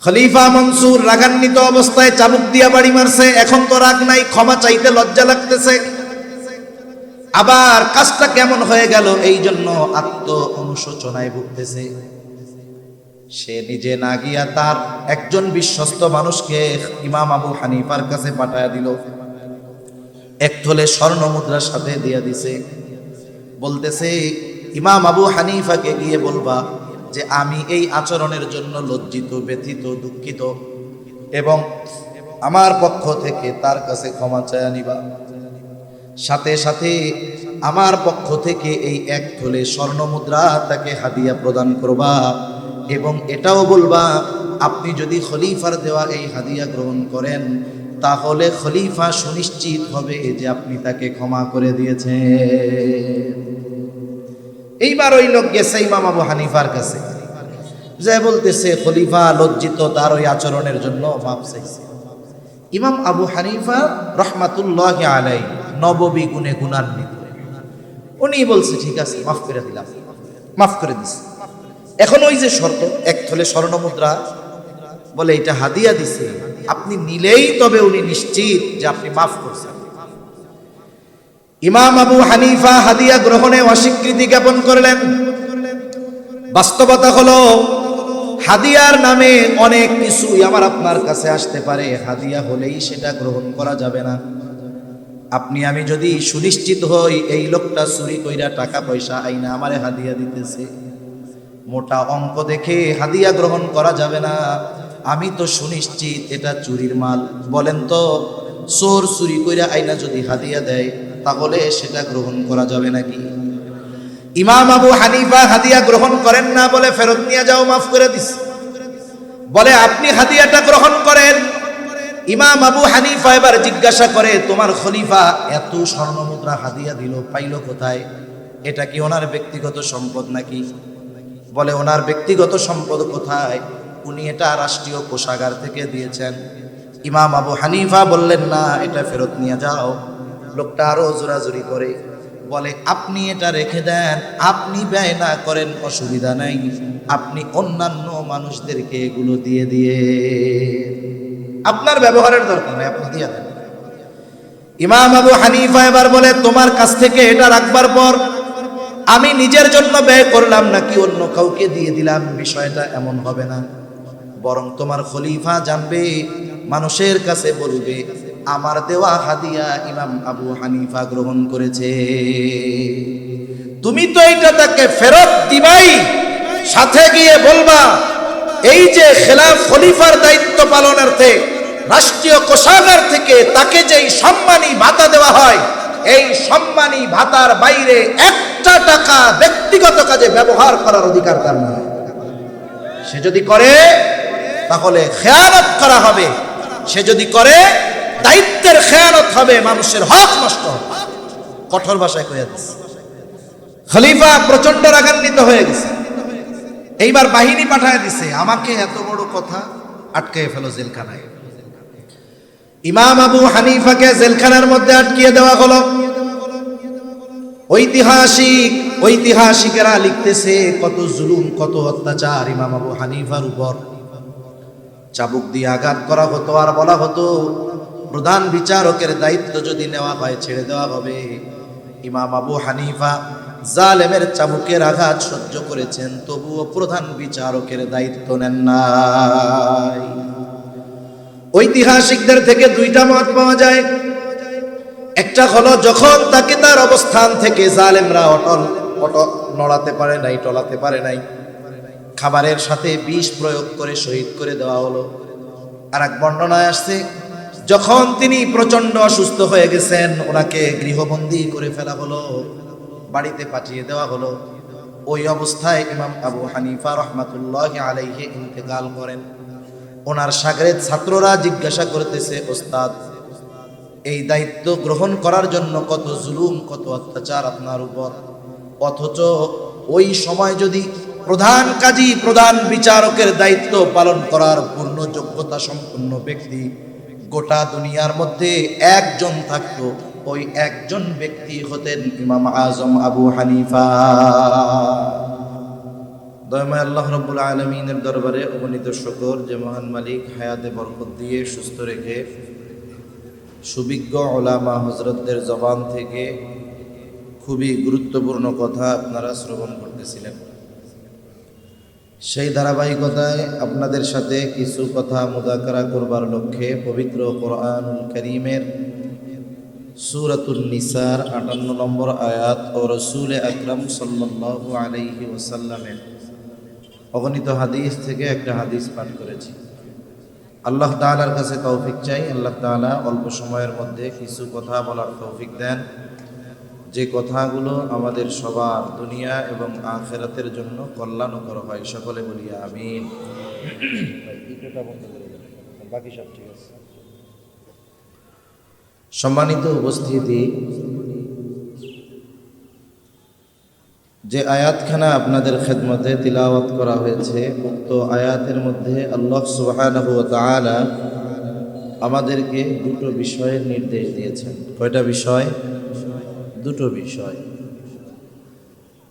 খলিফা মনসুর রাগান্বিত অবস্থায় চাবুক দিয়া বাড়ি মারছে। এখন তো রাগ নাই, ক্ষমা চাইতে লজ্জা লাগতেছে। আবার কাজটা কেমন হয়ে গেল এই জন্য আত্ম অনুশোচনায় ভুগতেছে। সে নিজে না গিয়া তার একজন বিশ্বস্ত মানুষকে ইমাম আবু হানিফার কাছে পাঠায়া দিল। এক থলে স্বর্ণ মুদ্রার সাথে দিয়া দিছে। বলতেছে, ইমাম আবু হানিফাকে গিয়ে বলবা যে আমি এই আচরণের জন্য লজ্জিত, ব্যথিত, দুঃখিত এবং আমার পক্ষ থেকে তার কাছে ক্ষমা চায়া নিবা। সাথে সাথে আমার পক্ষ থেকে এই এক থলে স্বর্ণ মুদ্রা তাকে হাদিয়া প্রদান করবা এবং এটাও বলবা আপনি যদি খলিফার দেওয়া এই হাদিয়া গ্রহণ করেন তাহলে খলিফা সুনিশ্চিত হবে যে আপনি তাকে ক্ষমা করে দিয়েছেন। এইবার ওই লোক গেছে ইমাম আবু হানিফার কাছে, যে বলতেছে খলিফা লজ্জিত, তার ওই আচরণের জন্য মাফ চাইছে। ইমাম আবু হানিফা রহমাতুল্লাহি আলাইহি নববী গুণে গুণান্বিত, উনি বলছে ঠিক আছে মাফ করে দিলাম, মাফ করে দিছে। এখন ওই যে শর্ত, এক থলে স্বর্ণ মুদ্রা, বলে এটা হাদিয়া দিছে, আপনি নিলেই তবে উনি নিশ্চিত যে আপনি মাফ করছেন। ইমাম আবু হানিফা হাদিয়া গ্রহণে অস্বীকৃতি জ্ঞাপন করলেন। বাস্তবতা হলো হাদিয়ার নামে অনেক কিছুই আমার আপনার কাছে আসতে পারে, হাদিয়া হলেই সেটা গ্রহণ করা যাবে না। আপনি আমি যদি সুনিশ্চিত হই এই লোকটা চুরি কইরা টাকা পয়সা আইনা আমারে হাদিয়া দিতেছে, মোটা অঙ্ক দেখে হাদিয়া গ্রহণ করা যাবে না। আমি তো সুনিশ্চিত এটা চুরির মাল। বলেন তো, চোর চুরি কইরা আইনা যদি হাদিয়া দেয় তাহলে সেটা গ্রহণ করা যাবে নাকি? ইমাম আবু হানিফা হাদিয়া গ্রহণ করেন না, বলে ফেরত নিয়ে যাও, মাফ করে দিস। বলে আপনি হাদিয়াটা গ্রহণ করেন। ইমাম আবু হানিফা এবার জিজ্ঞাসা করে, তোমার খলিফা এত স্বর্ণ মুদ্রা হাদিয়া দিল, পাইল কোথায়? এটা কি ওনার ব্যক্তিগত সম্পদ নাকি? বলে ওনার ব্যক্তিগত সম্পদ কোথায়? উনি এটা রাষ্ট্রীয় কোষাগার থেকে দিয়েছেন। ইমাম আবু হানিফা বললেন না, এটা ফেরত নিয়ে যাও। লোকটা আরো জোরাজুরি করে, বলে আপনি এটা রেখে দেন, আপনি ব্যয় না করেন, অসুবিধা নাই, আপনি অন্যান্য মানুষদেরকে এগুলো দিয়ে দিয়ে আপনার ব্যবহারের দরকার নাই, আপনি দিয়ে দেন। ইমাম আবু হানিফা এবার বলে, তোমার কাছ থেকে এটা রাখবার পর আমি নিজের জন্য ব্যয় করলাম নাকি অন্য কাউকে দিয়ে দিলাম, বিষয়টা এমন হবে না। বরং তোমার খলিফা জানবে, মানুষের কাছে বলবে আমার দেওয়া হাদিয়া ইমাম আবু হানিফা গ্রহণ করেছে। তুমি তো এইটা তাকে ফেরত দিবাই, সাথে গিয়ে বলবা এই যে খেলাফ খলিফার দায়িত্ব পালনার্থে রাষ্ট্রীয় কোষাগার থেকে তাকে যেই সম্মানী ভাতা দেওয়া হয়, এই সম্মানী ভাতার বাইরে একটা টাকা ব্যক্তিগত কাজে ব্যবহার করার অধিকার তার নয়। সে যদি করে তাহলে খেয়ানত করা হবে, সে যদি করে দায়িত্বের খেয়ানত হবে, মানুষের হক নষ্ট হবে। কঠোর ভাষায় কইয়া দিচ্ছে। খলিফা প্রচন্ড রাগান্বিত হয়ে গেছে। এইবার বাহিনী পাঠায় দিছে, আমাকে এত বড় কথা আটকে ফেলো জেলখানায়। ইমাম আবু হানিফাকে জেলখানার মধ্যে আটকিয়ে দেওয়া হলো। ঐতিহাসিকেরা লিখতেছে কত জুলুম, কত অত্যাচার ইমাম আবু হানিফার উপর। চাবুক দিয়ে আঘাত করা হতো আর বলা হতো প্রধান বিচারকের দায়িত্ব যদি নেওয়া হয় ছেড়ে দেওয়া হবে। ইমাম আবু হানিফা জালেমের চাবুকের আঘাত সহ্য করেছেন, তবুও প্রধান বিচারকের দায়িত্ব নেন নাই। ঐতিহাসিকদের থেকে দুইটা মত পাওয়া যায়। একটা হলো যখন তাকে তার অবস্থান থেকে জালেমরা অটল নড়াতে পারে নাই, টলাতে পারে নাই, খাবারের সাথে বিষ প্রয়োগ করে শহীদ করে দেওয়া হলো। আর এক বর্ণনায় আসছে যখন তিনি প্রচন্ড অসুস্থ হয়ে গেছেন, ওনাকে গৃহবন্দী করে ফেলা হলো, বাড়িতে পাঠিয়ে দেওয়া হলো। ওই অবস্থায় ইমাম আবু হানিফা রহমাতুল্লাহি আলাইহি ইন্তেকাল করেন। ওনার শাগরেদ ছাত্ররা জিজ্ঞাসা করতেছে, ওস্তাদ এই দায়িত্ব গ্রহণ করার জন্য কত জুলুম, কত অত্যাচার আপনার উপর, অথচ ওই সময় যদি প্রধান কাজী, প্রধান বিচারকের দায়িত্ব পালন করার পূর্ণ যোগ্যতা সম্পন্ন ব্যক্তি গোটা দুনিয়ার মধ্যে একজন থাকতো, ওই একজন ব্যক্তি হতেন ইমাম আজম আবু হানিফা। দয়াময় আল্লাহ রাব্বুল আলামিনের দরবারে অগণিত শুকর যে মহান মালিক হায়াতে বরকত দিয়ে সুস্থ রেখে সুবিজ্ঞ ওলামা হযরতদের জবান থেকে খুবই গুরুত্বপূর্ণ কথা আপনারা শ্রবণ করতেছিলেন। সেই ধারাবাহিকতায় আপনাদের সাথে কিছু কথা মুযাকারা করবার লক্ষ্যে পবিত্র কোরআনুল কারীমের সূরাতুন নিসার 58 নম্বর আয়াত ও রাসূল আকরাম সাল্লাল্লাহু আলাইহি ওয়াসাল্লামের অগণিত হাদিস থেকে একটা হাদিস পাঠ করেছি। আল্লাহ তাআলার কাছে তৌফিক চাই, আল্লাহ তাআলা অল্প সময়ের মধ্যে কিছু কথা বলার তৌফিক দেন, যে কথাগুলো আমাদের সবার দুনিয়া এবং আখিরাতের জন্য কল্যাণকর হয়। সকলে বলি আমিন। বাকি সব ঠিক আছে। সম্মানিত উপস্থিতি, যে আয়াতখানা আপনাদের খেদমতে তিলাওয়াত করা হয়েছে, উক্ত আয়াতের মধ্যে আল্লাহ সুবহানাহু ওয়া তাআলা আমাদেরকে দুটো বিষয়ের নির্দেশ দিয়েছেন। কয়টা বিষয়? দুটো বিষয়।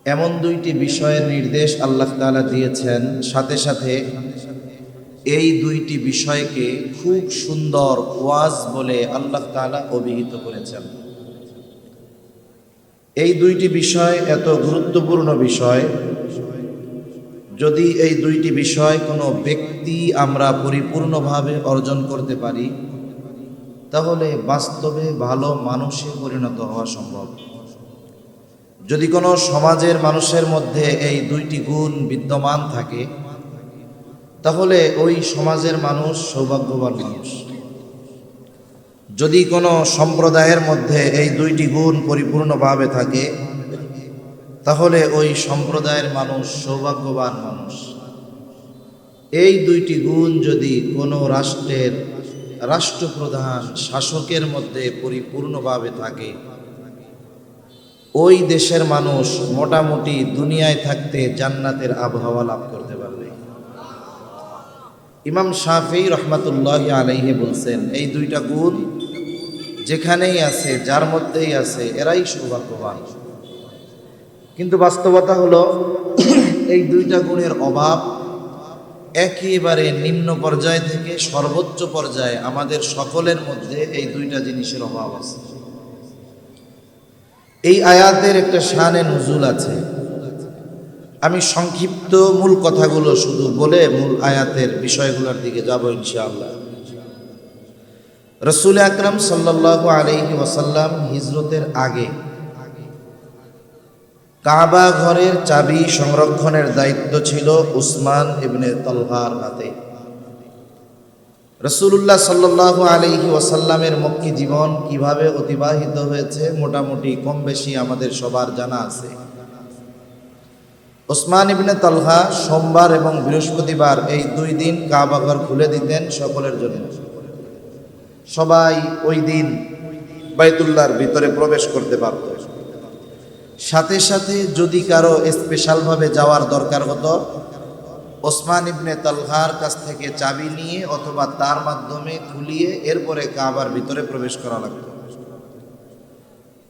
এমন দুইটি বিষয়ের নির্দেশ আল্লাহ তাআলা দিয়েছেন, সাথে সাথে এই দুইটি বিষয়কে খুব সুন্দর ওয়াজ বলে আল্লাহ তাআলা অভিহিত করেছেন। এই দুইটি বিষয় এত গুরুত্বপূর্ণ বিষয়, যদি এই দুইটি বিষয় কোনো ব্যক্তি আমরা পরিপূর্ণভাবে অর্জন করতে পারি, তাহলে বাস্তবে ভালো মানুষে পরিণত হওয়া সম্ভব। যদি কোনো সমাজের মানুষের মধ্যে এই দুইটি গুণ বিদ্যমান থাকে, তাহলে ওই সমাজের মানুষ সৌভাগ্যবান মানুষ। যদি কোনো সম্প্রদায়ের মধ্যে এই দুইটি গুণ পরিপূর্ণভাবে থাকে, তাহলে ওই সম্প্রদায়ের মানুষ সৌভাগ্যবান মানুষ। এই দুইটি গুণ যদি কোনো রাষ্ট্রের রাষ্ট্রপ্রধান শাসকের মধ্যে পরিপূর্ণভাবে থাকে, ওই দেশের মানুষ মোটামুটি দুনিয়ায় থাকতে জান্নাতের আবহাওয়া লাভ করতে পারবে। ইমাম শাফিঈ রাহমাতুল্লাহি আলাইহি বলছেন, এই দুইটা গুণ যেখানেই আছে, যার মধ্যেই আছে, এরাই সৌভাগ্যবান। কিন্তু বাস্তবতা হলো এই দুইটা গুণের অভাব একেবারে নিম্ন পর্যায় থেকে সর্বোচ্চ পর্যায়ে আমাদের সকলের মধ্যে এই দুইটা জিনিসের অভাব আছে। এই আয়াতের একটা শানে নুজুল আছে। আমি সংক্ষিপ্ত মূল কথাগুলো শুধু বলে মূল আয়াতের বিষয়গুলোর দিকে যাব ইনশাআল্লাহ। রাসূল আকরাম সাল্লাল্লাহু আলাইহি ওয়াসাল্লাম হিজরতের আগে কাবা ঘরের চাবি সংরক্ষণের দায়িত্ব ছিল উসমান ইবনে তালহার হাতে। রাসূলুল্লাহ সাল্লাল্লাহু আলাইহি ওয়াসাল্লামের মক্কি জীবন কিভাবে অতিবাহিত হয়েছে মোটামুটি কম বেশি আমাদের সবার জানা আছে। উসমান ইবনে তালহা সোমবার এবং বৃহস্পতিবার এই দুই দিন কাবা ঘর খুলে দিতেন সকলের জন্য। সবাই ওই দিন বাইতুল্লাহর ভিতরে প্রবেশ করতে পারত। সাথে সাথে যদি কারো স্পেশালভাবে যাওয়ার দরকার হতো, ওসমান ইবনে তালহার কাছ থেকে চাবি নিয়ে অথবা তার মাধ্যমে খুলিয়ে এরপরে কাবার ভিতরে প্রবেশ করা লাগতো।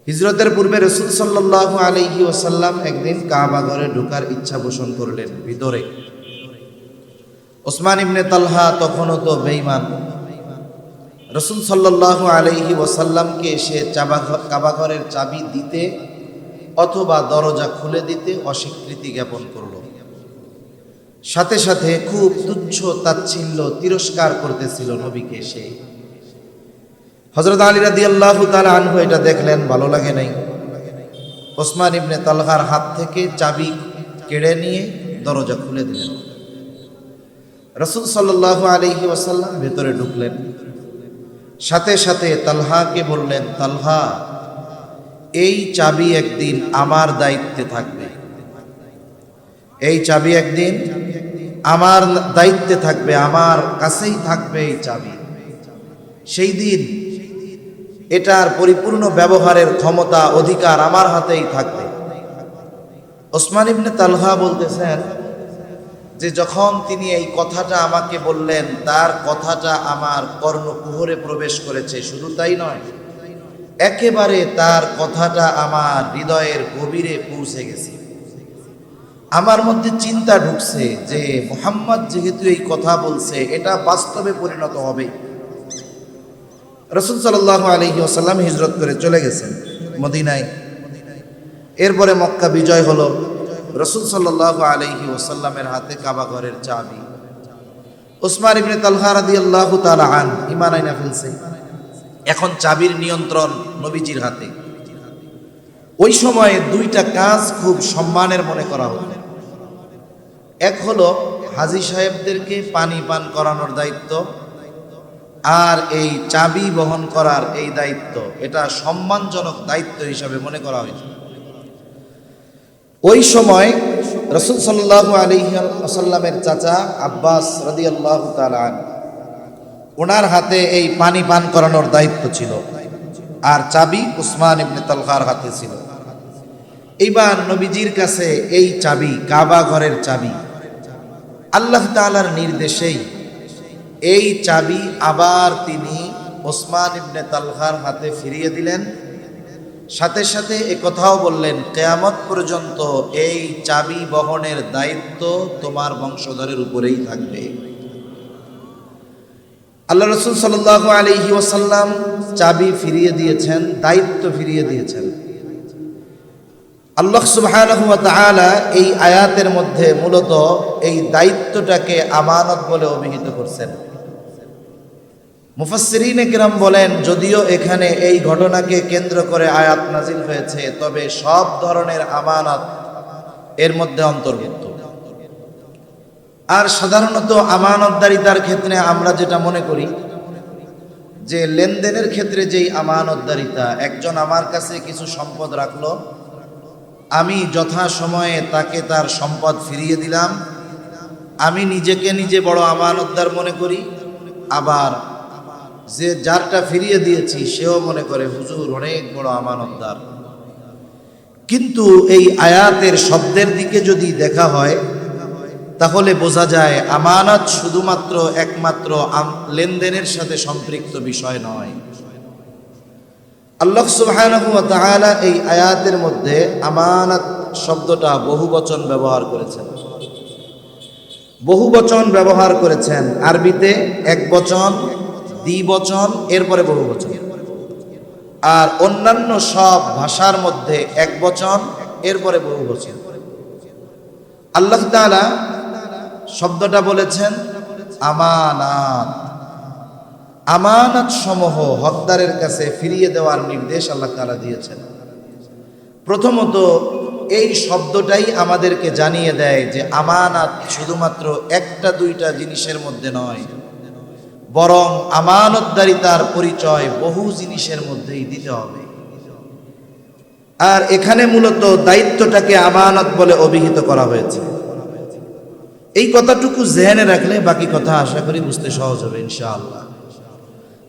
হিজরতের পূর্বে রাসূল সাল্লাল্লাহু আলাইহি ওয়াসাল্লাম একদিন কাবা ঘরে ঢোকার ইচ্ছা পোষণ করলেন ভিতরে। ওসমান ইবনে তালহা তখনও তো বেঈমান। রাসূল সাল্লাল্লাহু আলাইহি ওয়াসাল্লামকে সে কাবা ঘরের চাবি দিতে অথবা দরজা খুলে দিতে অস্বীকৃতি জ্ঞাপন করল। সাথে সাথে খুব তুচ্ছ তাচ্ছিল্য তিরস্কার করতেছিল নবীকে সে। হযরত আলী রাদিয়াল্লাহু তাআলা আনহু এটা দেখলেন, ভালো লাগে নাই। ওসমান ইবনে তালহার হাত থেকে চাবি কেড়ে নিয়ে দরজা খুলে দিলেন। রাসূল সাল্লাল্লাহু আলাইহি ওয়াসাল্লাম ভেতরে ঢুকলেন। সাথে সাথে তালহাকে বললেন, তালহা, এই চাবি একদিন আমার দায়িত্বে থাকবে। এই চাবি একদিন আমার দায়িত্বে থাকবে, আমার কাছেই থাকবে এই চাবি। সেই দিন এটার পরিপূর্ণ ব্যবহারের ক্ষমতা অধিকার আমার হাতেই থাকবে। ওসমান ইবনে তালহা বলতেছেন যে যখন তিনি এই কথাটা আমাকে বললেন, তার কথাটা আমার কর্ণকুহরে প্রবেশ করেছে। শুধু তাই নয়, একেবারে তার কথাটা আমার হৃদয়ের গভীরে পৌঁছে গেছে। আমার মধ্যে চিন্তা ঢুকছে যে মুহাম্মদ যেহেতু এই কথা বলছে, এটা বাস্তবে পরিণত হবে। রাসূল সাল্লাল্লাহু আলাইহি ওয়াসাল্লাম হিজরত করে চলে গেছেন মদিনায়। এরপরে মক্কা বিজয় হলো। রাসূল সাল্লাল্লাহু আলাইহি ওয়াসাল্লামের হাতে কাবা ঘরের চাবি। উসমান ইবনে তালহা রাদিয়াল্লাহু তাআলা আন ঈমান আইনা ফেলছে। এখন চাবির নিয়ন্ত্রণ নবীজির হাতে। ওই সময়ে দুইটা কাজ খুব সম্মানের মনে করা হতো। এক হলো হাজী সাহেবদেরকে পানি পান করানোর দায়িত্ব, আর এই চাবি বহন করার এই দায়িত্ব, এটা সম্মানজনক দায়িত্ব হিসাবে মনে করা হয়েছে। ওই সময় রাসূল সাল্লাল্লাহু আলাইহি ওয়াসাল্লামের চাচা আব্বাস রাদিয়াল্লাহু তাআলা আনহু, ওনার হাতে এই পানি পান করানোর দায়িত্ব ছিল, আর চাবি উসমান ইবনে তালহার হাতে ছিল। এইবার নবীজির কাছে এই চাবি, কাবা ঘরের চাবি, আল্লাহ তাআলার নির্দেশেই এই চাবি আবার তিনি উসমান ইবনে তালহার হাতে ফিরিয়ে দিলেন। সাথে সাথে একথাও বললেন, কিয়ামত পর্যন্ত এই চাবি বহনের দায়িত্ব তোমার বংশধরের উপরেই থাকবে। আল্লাহ রাসূল সাল্লাল্লাহু আলাইহি ওয়াসাল্লাম চাবি ফিরিয়ে দিয়েছেন, দায়িত্ব ফিরিয়ে দিয়েছেন। আল্লাহ সুবহানাহু ওয়া তাআলা এই আয়াতের মধ্যে মূলত এই দায়িত্বটাকে আমানত বলে অভিহিত করছেন। মুফাসসিরিনে কিরাম বলেন, যদিও এখানে এই ঘটনাকে কেন্দ্র করে আয়াত নাজিল হয়েছে, তবে সব ধরনের আমানত এর মধ্যে অন্তর্ভুক্ত। আর সাধারণত আমানতদারিতার ক্ষেত্রে আমরা যেটা মনে করি যে লেনদেনের ক্ষেত্রে যেই আমানতদারিতা, একজন আমার কাছে কিছু সম্পদ রাখলো, আমি যথাসময়ে তাকে তার সম্পদ ফিরিয়ে দিলাম, আমি নিজেকে নিজে বড় আমানতদার মনে করি, আবার যে যারটা ফিরিয়ে দিয়েছি সেও মনে করে হুজুর অনেক বড় আমানতদার। কিন্তু এই আয়াতের শব্দের দিকে যদি দেখা হয় তাহলে বোঝা যায় আমানত শুধুমাত্র একমাত্র লেনদেনের সাথে সম্পৃক্ত বিষয় নয়। আল্লাহ সুবহানাহু ওয়া তাআলা এই আয়াতের মধ্যে আমানত শব্দটা বহুবচন ব্যবহার করেছেন। বহুবচন ব্যবহার করেছেন, আরবিতে একবচন, দ্বিবচন, এরপরে বহুবচন। আর অন্যান্য সব ভাষার মধ্যে একবচন, এরপরে বহুবচন। আল্লাহ তাআলা শব্দটা বলেছেন আমানাত। আমানাত সমূহ হকদারের কাছে ফিরিয়ে দেওয়ার নির্দেশ আল্লাহ তাআলা দিয়েছেন। প্রথমত এই শব্দটাই আমাদেরকে জানিয়ে দেয় যে আমানাত শুধুমাত্র একটা দুইটা জিনিসের মধ্যে নয়, বরং আমানতদারিতার পরিচয় বহু জিনিসের মধ্যেই দিতে হবে। আর এখানে মূলত দায়িত্বটাকে আমানত বলে অভিহিত করা হয়েছে। এই কথাটুকু জেনে রাখলে বাকি কথা আশা করি বুঝতে সহজ হবে ইনশাআল্লাহ।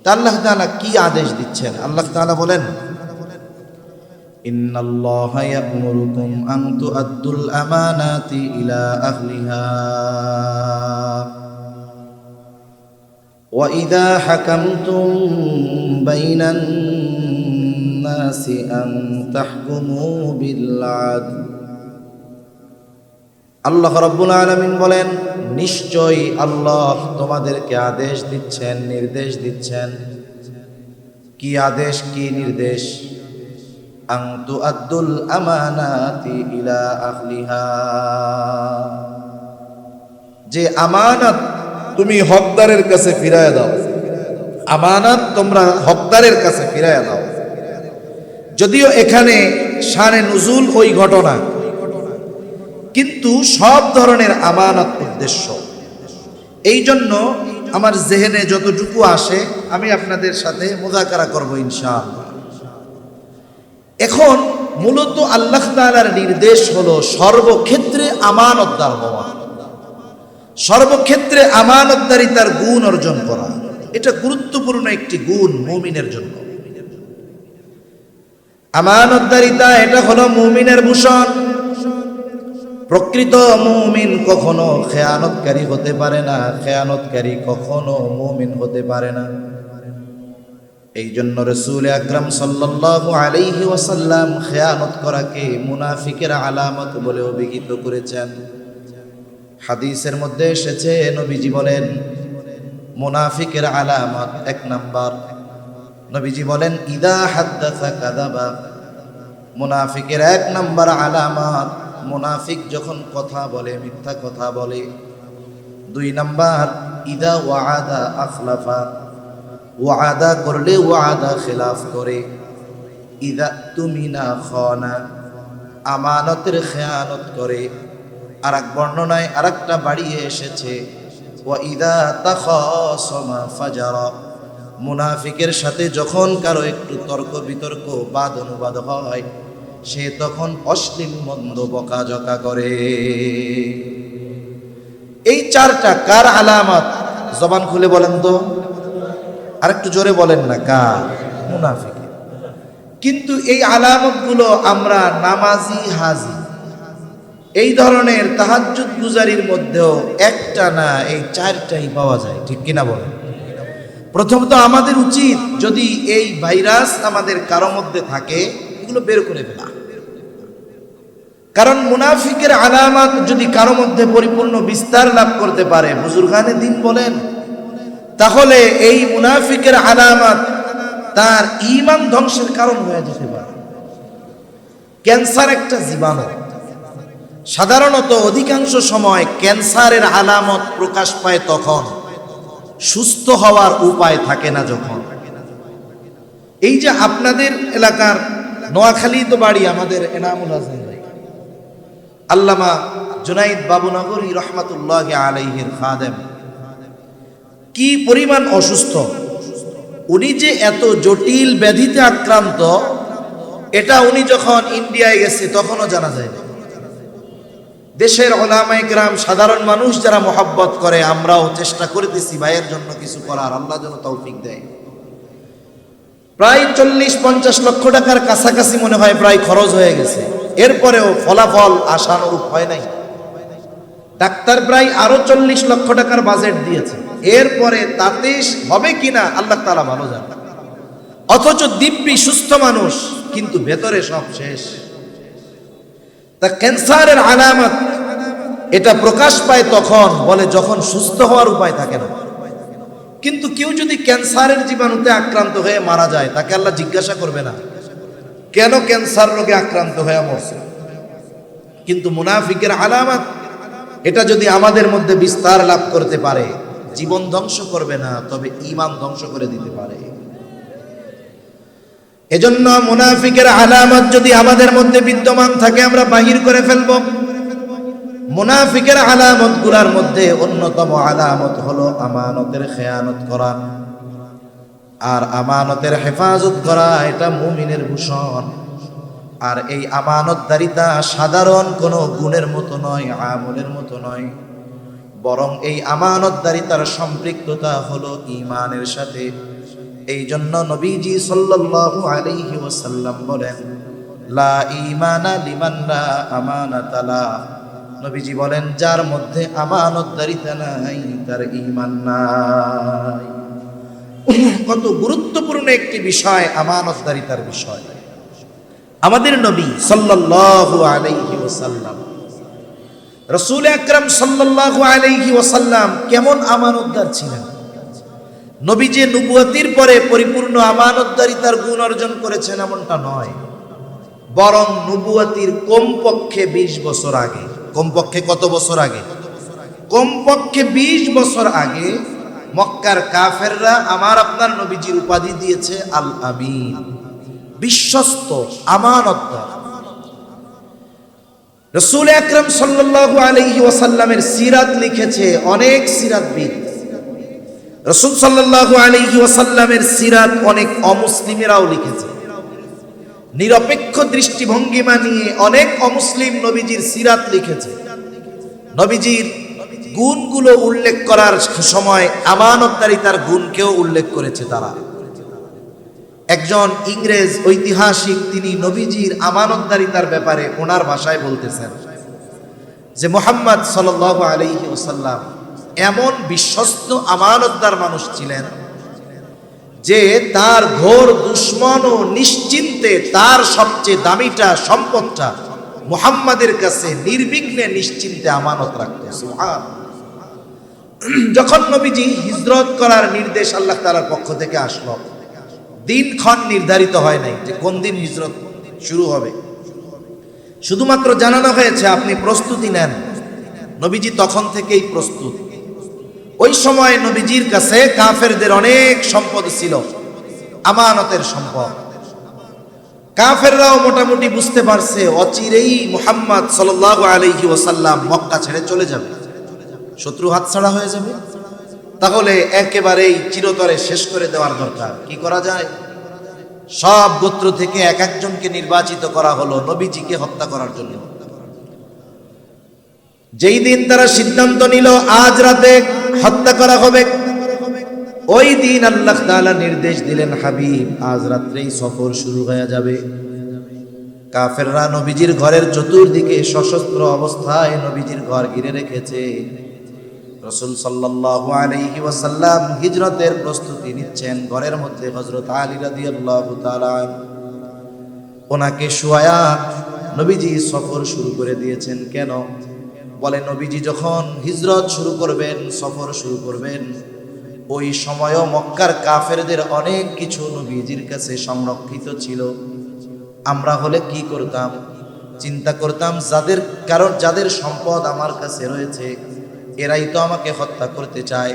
তা আল্লাহ তাআলা কি আদেশ দিচ্ছেন? আল্লাহ তাআলা বলেন, ইন্নাল্লাহা ইয়া'মুরুকুম আন তু'আদ্দুল আমানাতি ইলা আহলিহা ওয়া ইযা হাকামতুম বাইনান নাসি আন তাহকুমু বিল আদল। আল্লাহ রাব্বুল আলামিন বলেন, নিশ্চয়ই আল্লাহ তোমাদেরকে আদেশ দিচ্ছেন, নির্দেশ দিচ্ছেন। কি আদেশ, কি নির্দেশ? আন তুআদ্দুল আমানাতি ইলা আহলিহা, যে আমানত তুমি হকদারের কাছে ফিরায়া দাও। আমানত তোমরা হকদারের কাছে ফিরায়া দাও। যদিও এখানে শানে নুজুল ওই ঘটনা, কিন্তু সব ধরনের আমানত উদ্দেশ্য। এই জন্য আমার জেহেনে যতটুকু আসে আমি আপনাদের সাথে মুযাকারা করব ইনশাআল্লাহ। এখন মূলত আল্লাহ তাআলার নির্দেশ হলো সর্বক্ষেত্রে আমানতদার হওয়া, সর্বক্ষেত্রে আমানতদারিতার গুণ অর্জন করা। এটা গুরুত্বপূর্ণ একটি গুণ মুমিনের জন্য। আমানতদারিতা এটা হলো মুমিনের ভূষণ। প্রকৃত মুমিন কখনো খেয়ানতকারী হতে পারে না, খেয়ানতকারী কখনো মুমিন হতে পারে না। এই জন্য রাসূল আকরাম সাল্লাল্লাহু আলাইহি ওয়াসাল্লাম খেয়ানত করাকে মুনাফিকের আলামত বলে অভিহিত করেছেন। হাদিসের মধ্যে এসেছে, নবীজি বলেন মুনাফিকের আলামত এক নাম্বার, নবীজি বলেন ইদা হাদ্দাসা কাযাবা। মুনাফিকের এক নাম্বার আলামত, মুনাফিক যখন কথা বলে মিথ্যা কথা বলে। দুই নাম্বার ইদা ওয়াআদা আখলাফা, ওয়াদা করলে ওয়াদা খেলাফ করে। ইদা তুমিনা খানা, আমানতের খেয়ানত করে। আর এক বর্ণনায় আরেকটা বাড়িয়ে এসেছে ওয়া ইদা তাখাসামা ফাজারা। মুনাফিকের সাথে যখন কারো একটু তর্ক বিতর্ক বাদ অনুবাদ হয়, সে তখন অশ্লীল মন্দ বকাঝকা করে। এই চারটা কার আলামত? জবান খুলে বলেন তো, আরেকটু জোরে বলেন না, কার? মুনাফিক। কিন্তু এই আলামতগুলো আমরা নামাজি হাজি এই ধরনের তাহাজ্জুদ গুজারির মধ্যেও একটা না, এই চারটাই পাওয়া যায়, ঠিক কিনা বলেন? প্রথমত আমাদের উচিত, যদি এই ভাইরাস আমাদের কারো মধ্যে থাকে, এগুলো বের করে ফেলা। কারণ মুনাফিকের আলামত যদি কারো মধ্যে পরিপূর্ণ বিস্তার লাভ করতে পারে, বুজুর্গানে দিন বলেন, তাহলে এই মুনাফিকের আলামত তার ঈমান ধ্বংসের কারণ হয়ে যেতে পারে। ক্যান্সার একটা জীবাণু। সাধারণত অধিকাংশ সময় ক্যান্সারের আলামত প্রকাশ পায় তখন সুস্থ হওয়ার উপায় থাকে না যখন। এই যে আপনাদের এলাকার নোয়াখালী তো বাড়ি আমাদের এনামুল হাসান ভাই, আল্লামা জুনাইদ বাবুনগরী রহমাতুল্লাহ আলাইহির খাদেম, কি পরিমাণ অসুস্থ। উনি যে এত জটিল ব্যাধিতে আক্রান্ত, এটা উনি যখন ইন্ডিয়ায় গেছে তখনও জানা যায় না। দেশের উলামায়ে কেরাম, সাধারণ মানুষ যারা মহব্বত করে, আমরাও চেষ্টা করতেছি ভাইয়ের জন্য কিছু করার, আল্লাহ যেন তৌফিক দেয়। প্রায় 40-50 লক্ষ টাকার কাছাকাছি মনে হয় প্রায় খরচ হয়ে গেছে, এরপরেও ফলাফল আশানুরূপ হয় নাই। ডাক্তার প্রায় আরো 40 লক্ষ টাকার বাজেট দিয়েছে, এরপরে তাতে হবে কিনা আল্লাহ তাআলা ভালো জানে। অথচ দিব্যি সুস্থ মানুষ, কিন্তু ভেতরে সব শেষ। তা ক্যান্সারের আলামত এটা প্রকাশ পায় তখন, বলে যখন সুস্থ হওয়ার উপায় থাকে না। কিন্তু কেউ যদি ক্যান্সারের জীবাণুতে আক্রান্ত হয়ে মারা যায়, তাকে আল্লাহ জিজ্ঞাসা করবে না কেন ক্যান্সার রোগে আক্রান্ত হয়ে মরছে। কিন্তু মুনাফিকের আলামত এটা যদি আমাদের মধ্যে বিস্তার লাভ করতে পারে, জীবন ধ্বংস করবে না, তবে ঈমান ধ্বংস করে দিতে পারে। এজন্য মুনাফিকের আলামত যদি আমাদের মধ্যে বিদ্যমান থাকে, আমরা বাহির করে ফেলব। মুনাফিকের আলামত গুলার মধ্যে অন্যতম আলামত হলো আমানতের খেয়ানত করা। আর আমানতের হেফাজত করা এটা মুমিনের ভূষণ। আর এই আমানতদারিতা সাধারণ কোনো গুণের মতো নয়, আমলের মতো নয়, বরং এই আমানতদারিতার সম্পৃক্ততা হলো ঈমানের সাথে। এই জন্য নবীজি সাল্লাল্লাহু আলাইহি ওয়াসাল্লাম বলেন, লা ঈমানা লিমান লা আমানাতা লা। নবীজি বলেন, যার মধ্যে আমানতদারিতা নাই তার ঈমান নাই। কত গুরুত্বপূর্ণ একটি বিষয় আমানতদারিতার বিষয়। আমাদের নবী সাল্লাল্লাহু আলাইহি ওয়াসাল্লাম, রাসূল আকরাম সাল্লাল্লাহু আলাইহি ওয়াসাল্লাম কেমন আমানতদার ছিলেন। নবী যে নবুয়তির পরে পরিপূর্ণ আমানতদারিতার গুণ অর্জন করেছেন এমনটা নয়, বরং নবুয়তির কমপক্ষে 20 বছর আগে। কমপক্ষে কত বছর আগে? কমপক্ষে 20 বছর আগে মক্কার কাফেররা আমার আপনার নবীজির উপাধি দিয়েছে আল আমিন, বিশ্বস্ত, আমানতদার। রাসূল আকরাম সাল্লাল্লাহু আলাইহি ওয়াসাল্লামের সিরাত লিখেছে অনেক সিরাতবিদ। রাসূল সাল্লাল্লাহু আলাইহি ওয়াসাল্লামের সিরাত অনেক অমুসলিমেরাও লিখেছে। নিরপেক্ষ দৃষ্টিভঙ্গিমা নিয়ে অনেক অমুসলিম নবীজির সিরাত লিখেছে। নবীজির গুণগুলো উল্লেখ করার সময় আমানতদারিতার গুণকেও উল্লেখ করেছে তারা। একজন ইংরেজ ঐতিহাসিক, তিনি নবীজির আমানতদারিতার ব্যাপারে ওনার ভাষায় বলতেছেন যে মুহাম্মদ সাল্লাল্লাহু আলাইহি ওয়াসাল্লাম এমন বিশ্বস্ত আমানতদার মানুষ ছিলেন, যে তার ঘোর দুশ্মন ও নিশ্চিন্তে তার সবচেয়ে দামিটা সম্পদটা মুহাম্মাদের কাছে নির্বিঘ্নে নিশ্চিন্তে আমানত রাখতো। সুবহানাল্লাহ। যখন নবীজি হিজরত করার নির্দেশ আল্লাহ তাআলার পক্ষ থেকে আসলো, দিনক্ষণ নির্ধারিত হয় নাই যে কোন দিন হিজরত শুরু হবে, শুধুমাত্র জানানো হয়েছে আপনি প্রস্তুতি নেন। নবীজি তখন থেকেই প্রস্তুত। ওই সময় নবীজির কাছে কাফেরদের অনেক সম্পদ ছিল, আমানতের সম্পদ। কাফেররাও মোটামুটি বুঝতে পারছে অচিরেই মুহাম্মদ সাল্লাল্লাহু আলাইহি ওয়াসাল্লাম মক্কা ছেড়ে চলে যাবে, শত্রু হাতছাড়া হয়ে যাবে। তাহলে একেবারেই চিরতরে শেষ করে দেওয়ার দরকার। কি করা যায়? সব গোত্র থেকে এক একজনকে নির্বাচিত করা হলো নবীজিকে হত্যা করার জন্য। যেই দিন তারা সিদ্ধান্ত নিল আজ রাতে হত্যা করা হবে, ওই দিন আল্লাহ তাআলা নির্দেশ দিলেন, হাবিব আজ রাত্রেই সফর শুরু হয়ে যাবে। কাফেররা নবীজির ঘরের চতুর্দিকে সশস্ত্র অবস্থায় নবীজির ঘর ঘিরে রেখেছে। রাসূল সাল্লাল্লাহু আলাইহি ওয়াসাল্লাম হিজরতের প্রস্তুতি নিচ্ছেন। ঘরের মধ্যে হযরত আলী রাদিয়াল্লাহু তাআলা ওনাকে শুয়ায়া নবীজি সফর শুরু করে দিয়েছেন। কেন? বলে নবীজি যখন হিজরত শুরু করবেন, সফর শুরু করবেন, ওই সময়ও মক্কার কাফেরদের অনেক কিছু নবীজির কাছে সংরক্ষিত ছিল। আমরা হলে কি করতাম? চিন্তা করতাম যাদের সম্পদ আমার কাছে রয়েছে এরাই তো আমাকে হত্যা করতে চায়।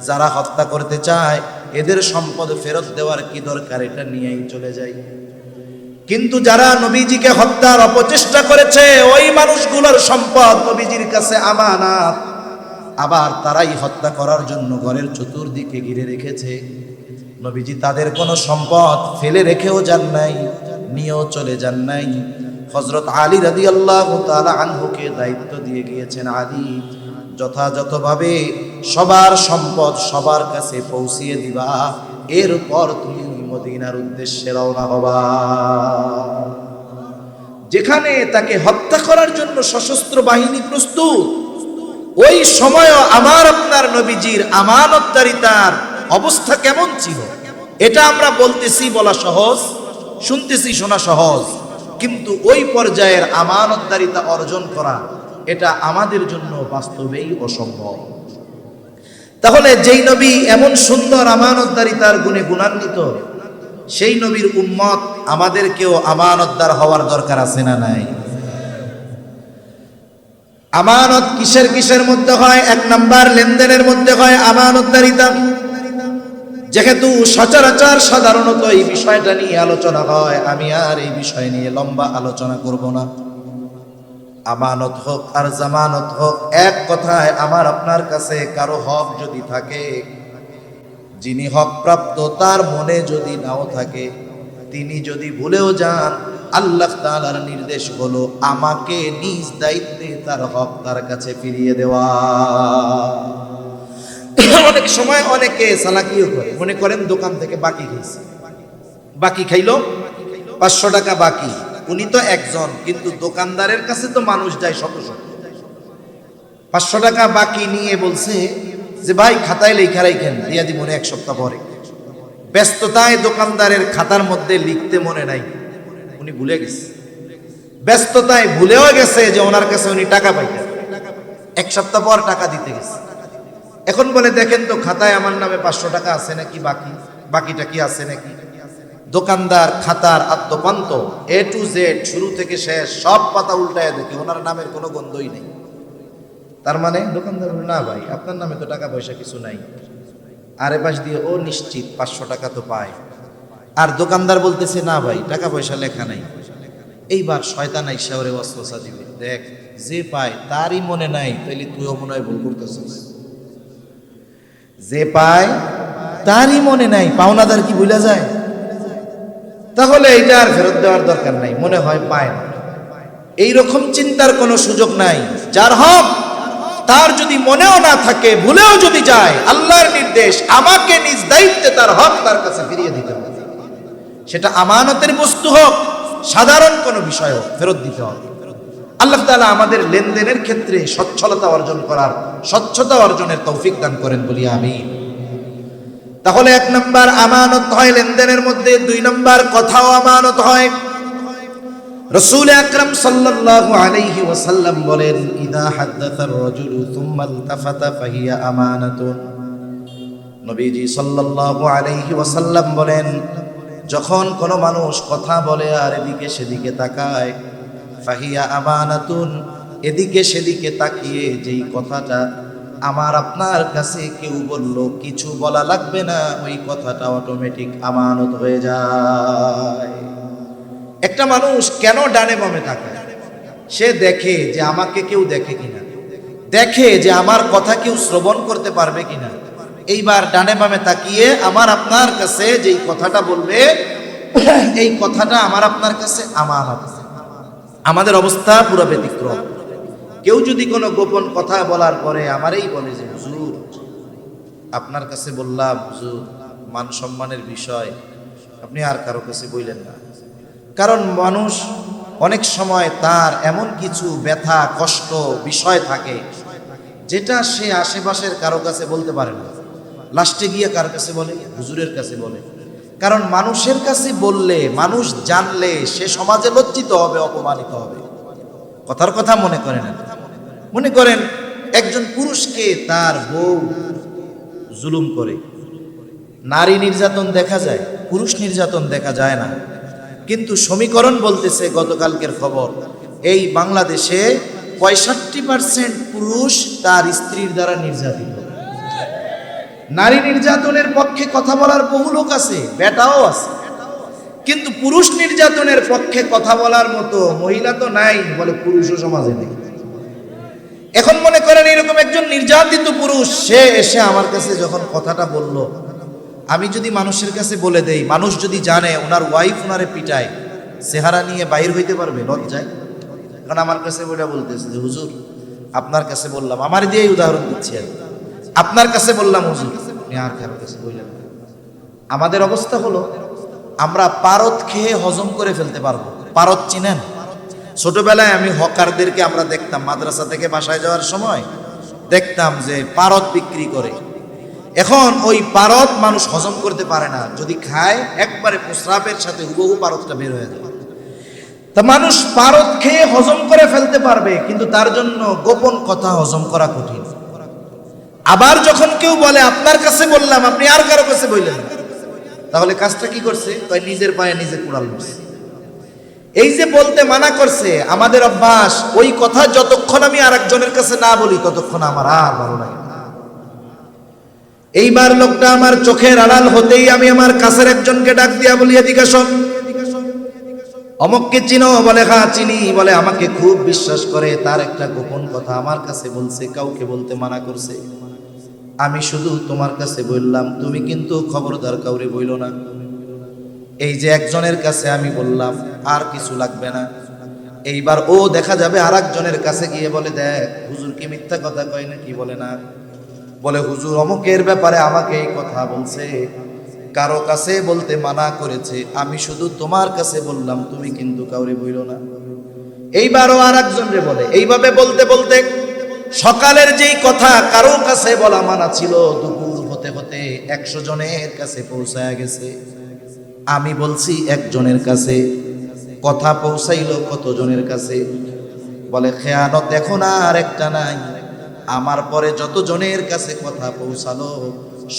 যারা হত্যা করতে চায় এদের সম্পদ ফেরত দেওয়ার কি দরকার, এটা নিয়েই চলে যাই। কিন্তু যারা নবীজিকে হত্যার অপচেষ্টা করেছে ওই মানুষগুলোর সম্পদ নবীজির কাছে আমানত, আবার তারাই হত্যা করার জন্য ঘরের চতুর্দিকে ঘিরে রেখেছে। নবীজি তাদের কোনো সম্পদ ফেলে রেখেও যান নাই, নিয়েও চলে যান নাই। হযরত আলী রাদিয়াল্লাহু তাআলা আনহুকে দায়িত্ব দিয়ে গিয়েছেন, আলী যথাযথভাবে সবার সম্পদ সবার কাছে পৌঁছিয়ে দিবা, এরপর তুমি মদিনার উদ্দেশ্যে রওনা হবা। যেখানে তাকে হত্যা করার জন্য সশস্ত্র বাহিনী প্রস্তুত, ওই সময় আমার আপনার নবীজির আমানতদারিতার অবস্থা কেমন ছিল এটা আমরা বলতেছি বলা সহজ, শুনতেছি শোনা সহজ, কিন্তু ওই পর্যায়ের আমানতদারিতা অর্জন করা এটা আমাদের জন্য বাস্তবেই অসম্ভব। তাহলে যেই নবী এমন সুন্দর আমানতদারিতার গুণে গুণান্বিত, সেই নবীর উম্মত আমাদেরকেও আমানতদার হওয়ার দরকার আছে না নাই? আমানত কিসের কিসের মধ্যে হয়? এক নাম্বার লেনদেনের মধ্যে হয় আমানতদারিতা। যেহেতু সচরাচর সাধারণত এই বিষয়টা নিয়ে আলোচনা হয়, আমি আর এই বিষয় নিয়ে লম্বা আলোচনা করব না। আমানত হোক আর জামানত হোক, এক কথায় আমার আপনার কাছে কারো হক যদি থাকে, যিনি হক প্রাপ্ত তার মনে যদি নাও থাকে, তিনি যদি ভুলেও যান, আল্লাহ তাআলার নির্দেশ হলো আমাকে নিজ দায়িত্বে তার হক তার কাছে ফিরিয়ে দেওয়া। অনেক সময় অনেকে চালাকিও করে, মনে করেন দোকান থেকে বাকি খাইছে, বাকি খাইলো 500 টাকা বাকি, উনি তো একজন, কিন্তু দোকানদারের কাছে তো মানুষ যায় শত শত। 500 টাকা বাকি নিয়ে বলছে যে ভাই খাতায় লেখা রাখেন, দিয়া দিব মনে 1 সপ্তাহ পরে। ব্যস্ততায় দোকানদারের খাতার মধ্যে লিখতে মনে নাই, উনি ভুলে গেছে। ব্যস্ততায় ভুলেও গেছে যে ওনার কাছে উনি টাকা পাইতেন, 1 সপ্তাহ পর টাকা দিতে গেছে। এখন বলে দেখেন তো খাতায় আমার নামে 500 টাকা আছে নাকি, বাকিটা কি আছে নাকি? দোকানদার খাতার আদ্যপান্ত A to Z শুরু থেকে শেষ সব পাতা উল্টায় দেখে ওনার নামের কোনো গন্ধই নেই। তার মানে দোকানদার বলে না ভাই আপনার নামে তো টাকা পয়সা কিছু নাই। আরে পাশ দিয়ে ও নিশ্চিত 500 টাকা তো পায়, আর দোকানদার বলতেছে না ভাই টাকা পয়সা লেখা নাই। এইবার শয়তান আইসা ওরে ওয়াসওয়াসা দিবে, দেখ যে পায় তারই মনে নাই, তাইলে তুইও মনে হয় ভুল করতেছিস। যে পায় তারই মনে নাই, পাওনাদার কি ভুলা যায়? তাহলে এটা আর ফেরত দেওয়ার দরকার নাই, মনে হয় পায় না। এইরকম চিন্তার কোনো সুযোগ নাই। যার হক তার যদি মনেও না থাকে, ভুলেও যদি যায়, আল্লাহর নির্দেশ আমাকে নিজ দায়িত্বে তার হক তার কাছে ফিরিয়ে দিতে হবে। সেটা আমানতের বস্তু হোক, সাধারণ কোনো বিষয় হোক, ফেরত দিতে হবে। আল্লাহ তাআলা আমাদের লেনদেনের ক্ষেত্রে সচ্ছলতা অর্জন করার, স্বচ্ছতা অর্জনের তৌফিক দান করেন বলি আমিন। তাহলে 1 নাম্বার আমানত হয় লেনদেনের মধ্যে, 2 নাম্বার কথাও আমানত হয়। রাসূল আকরাম সাল্লাল্লাহু আলাইহি ওয়াসাল্লাম বলেন, ইদা হাদাসার রাজুলু সুম্মা ইলতাফাতা ফাহিয়া আমানাতুন। নবীজি সাল্লাল্লাহু আলাইহি ওয়াসাল্লাম বলেন, যখন কোনো মানুষ কথা বলে আর এদিকে সেদিকে তাকায়, ফাহিয়া আমানাতুন, এদিকে সেদিকে তাকিয়ে যেই কথাটা আমার আপনার কাছে কেউ বলল, কিছু বলা লাগবে না, ওই কথাটা অটোমেটিক আমানত হয়ে যায়। একটা মানুষ কেন ডানে বামে তাকায়? সে দেখে যে আমাকে কেউ দেখে কিনা, দেখে যে আমার কথা কেউ শ্রবণ করতে পারবে কিনা। এইবার ডানে বামে তাকিয়ে আমার আপনার কাছে যেই কথাটা বলবে, এই কথাটা আমার আপনার কাছে আমানত। আমাদের অবস্থা পুরো ব্যতিক্রম। কেউ যদি কোনো গোপন কথা বলার পরে আমারই বলে যে হুজুর আপনার কাছে বললাম, হুজুর মান সম্মানের বিষয়, আপনি আর কারো কাছে বললেন না। কারণ মানুষ অনেক সময় তার এমন কিছু ব্যথা কষ্ট বিষয় থাকে যেটা সে আশেপাশের কারো কাছে বলতে পারে না। লাস্টে গিয়ে কার কাছে বলে? হুজুরের কাছে বলে। কারণ মানুষের কাছে বললে, মানুষ জানলে সে সমাজে লজ্জিত হবে, অপমানিত হবে। কথার কথা মনে করেন, মনে করেন একজন পুরুষকে তার বউ জুলুম করে। নারী নির্যাতন দেখা যায়, পুরুষ নির্যাতন দেখা যায় না। কিন্তু সমীকরণ বলতেছে, গতকালকের খবর, এই বাংলাদেশে 65% পুরুষ তার স্ত্রীর দ্বারা নির্যাতিত। নারী নির্যাতনের পক্ষে কথা বলার বহু লোক আছে, বেটাও আছে, কিন্তু পুরুষ নির্যাতনের পক্ষে কথা বলার মতো মহিলা তো নাই, বলে পুরুষও সমাজে নেই। এখন মনে করেন এরকম একজন নির্যাতিত পুরুষ, সে এসে আমার কাছে যখন কথাটা বলল, আমি যদি মানুষের কাছে বলে দেই, মানুষ যদি জানে ওনার ওয়াইফ ওনারে পিটায়, চেহারা নিয়ে বাইর হইতে পারবে লজ্জায়? কারণ আমার কাছে ওটা বলতেছে যে হুজুর আপনার কাছে বললাম, আমার দিয়েই উদাহরণ দিচ্ছি আর, আপনার কাছে বললাম হুজুর, আপনি আর কারো কাছে বললেন না। আমাদের অবস্থা হলো আমরা পারদ খেয়ে হজম করে ফেলতে পারবো। পারদ চিনেন? ছোটবেলায় আমি হকারদেরকে আমরা দেখতাম, মাদ্রাসা থেকে বাসায় যাওয়ার সময় দেখতাম যে পারদ বিক্রি করে। এখন ওই পারদ মানুষ হজম করতে পারে না, যদি খায় একবারে প্রস্রাবের সাথে হুবহু পারদটা বের হয়ে যায়। তা মানুষ পারদ খেয়ে হজম করে ফেলতে পারবে, কিন্তু তার জন্য গোপন কথা হজম করা কঠিন। আবার যখন কেউ বলে আপনার কাছে বললাম, আপনি আর কারো কাছে বললেন না, তাহলে কাজটা কি করছে? তাই নিজের পায়ে নিজে কুড়াল মারছে। এই যে বলতে মানা করছে, আমাদের অভ্যাস, ওই কথা যতক্ষণ আমি আরেকজনের কাছে না বলি ততক্ষণ আমার আর ভালো লাগে না। এইবার লোকটা আমার চোখের আড়াল হতেই আমি আমার কাছের একজনকে ডাক দিয়া বলি, এদিকে শোন, অমুককে চিনো? বলে হ্যাঁ চিনি। বলে আমাকে খুব বিশ্বাস করে, তার একটা গোপন কথা আমার কাছে বলছে, কাউকে বলতে মানা করছে। আমি শুধু তোমার কাছে বললাম, তুমি কিন্তু খবরদার কাউরে বইল না। এই যে একজনের কাছে আমি বললাম, আর কিছু লাগবে না। এইবার ও দেখা যাবে আর একজনের কাছে গিয়ে বলে, দেখ হুজুর কি মিথ্যা কথা কয় নাকি? বলে না। বলে হুজুর অমুকের ব্যাপারে আমাকে এই কথা বলছে, কারো কাছে বলতে মানা করেছে, আমি শুধু তোমার কাছে বললাম, তুমি কিন্তু কাউরে বইল না। এইবারও আর একজনরে বলে। এইভাবে বলতে বলতে সকালের যেই কথা কারো কাছে বলা মানা ছিল, দুপুর হতে হতে 100 জনের কাছে পৌঁছায় গেছে। আমি বলছি একজনের কাছে, কথা পৌঁছাইলো কতজনের কাছে? বলে খেয়ানত এখন আর একটা নাই, আমার পরে যত জনের কাছে কথা পৌঁছালো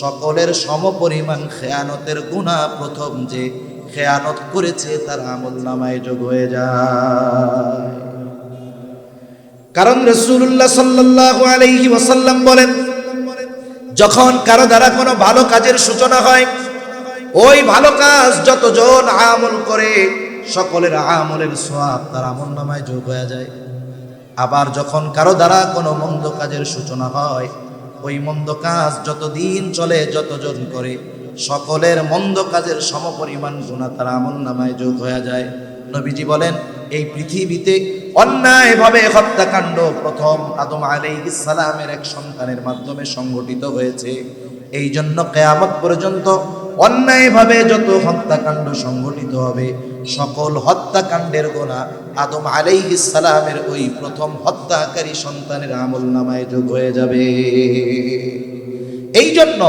সকলের সমপরিমাণ খেয়ানতের গুনাহ প্রথম যে খেয়ানত করেছে তার আমলনামায় যোগ হয়ে যায়। কারণ রাসূলুল্লাহ সাল্লাল্লাহু আলাইহি ওয়াসাল্লাম বলেন, যখন কারো দ্বারা কোনো ভালো কাজের সূচনা হয়, ওই ভালো কাজ যতজন আমল করে সকলের আমলের সওয়াব তার আমলনামায় যোগ হয়ে যায়। আবার যখন কারো দ্বারা কোনো মন্দ কাজের সূচনা হয়, ওই মন্দ কাজ যতদিন চলে, যতজন করে সকলের মন্দ কাজের সমপরিমাণ গুনাহ তার আমলনামায় যোগ হয়ে যায়। নবীজি বলেন, এই পৃথিবীতে অন্যায়ভাবে হত্যাকাণ্ড প্রথম আদম আলাইহিস সালামের এক সন্তানের মাধ্যমে সংগঠিত হয়েছে। এই জন্য কিয়ামত পর্যন্ত অন্যায়ভাবে যত হত্যাকাণ্ড সংগঠিত হবে, সকল হত্যাকাণ্ডের গুনাহ আদম আলাইহিস সালামের ওই প্রথম হত্যাকারী সন্তানের আমলনামায় যোগ হয়ে যাবে। এই জন্য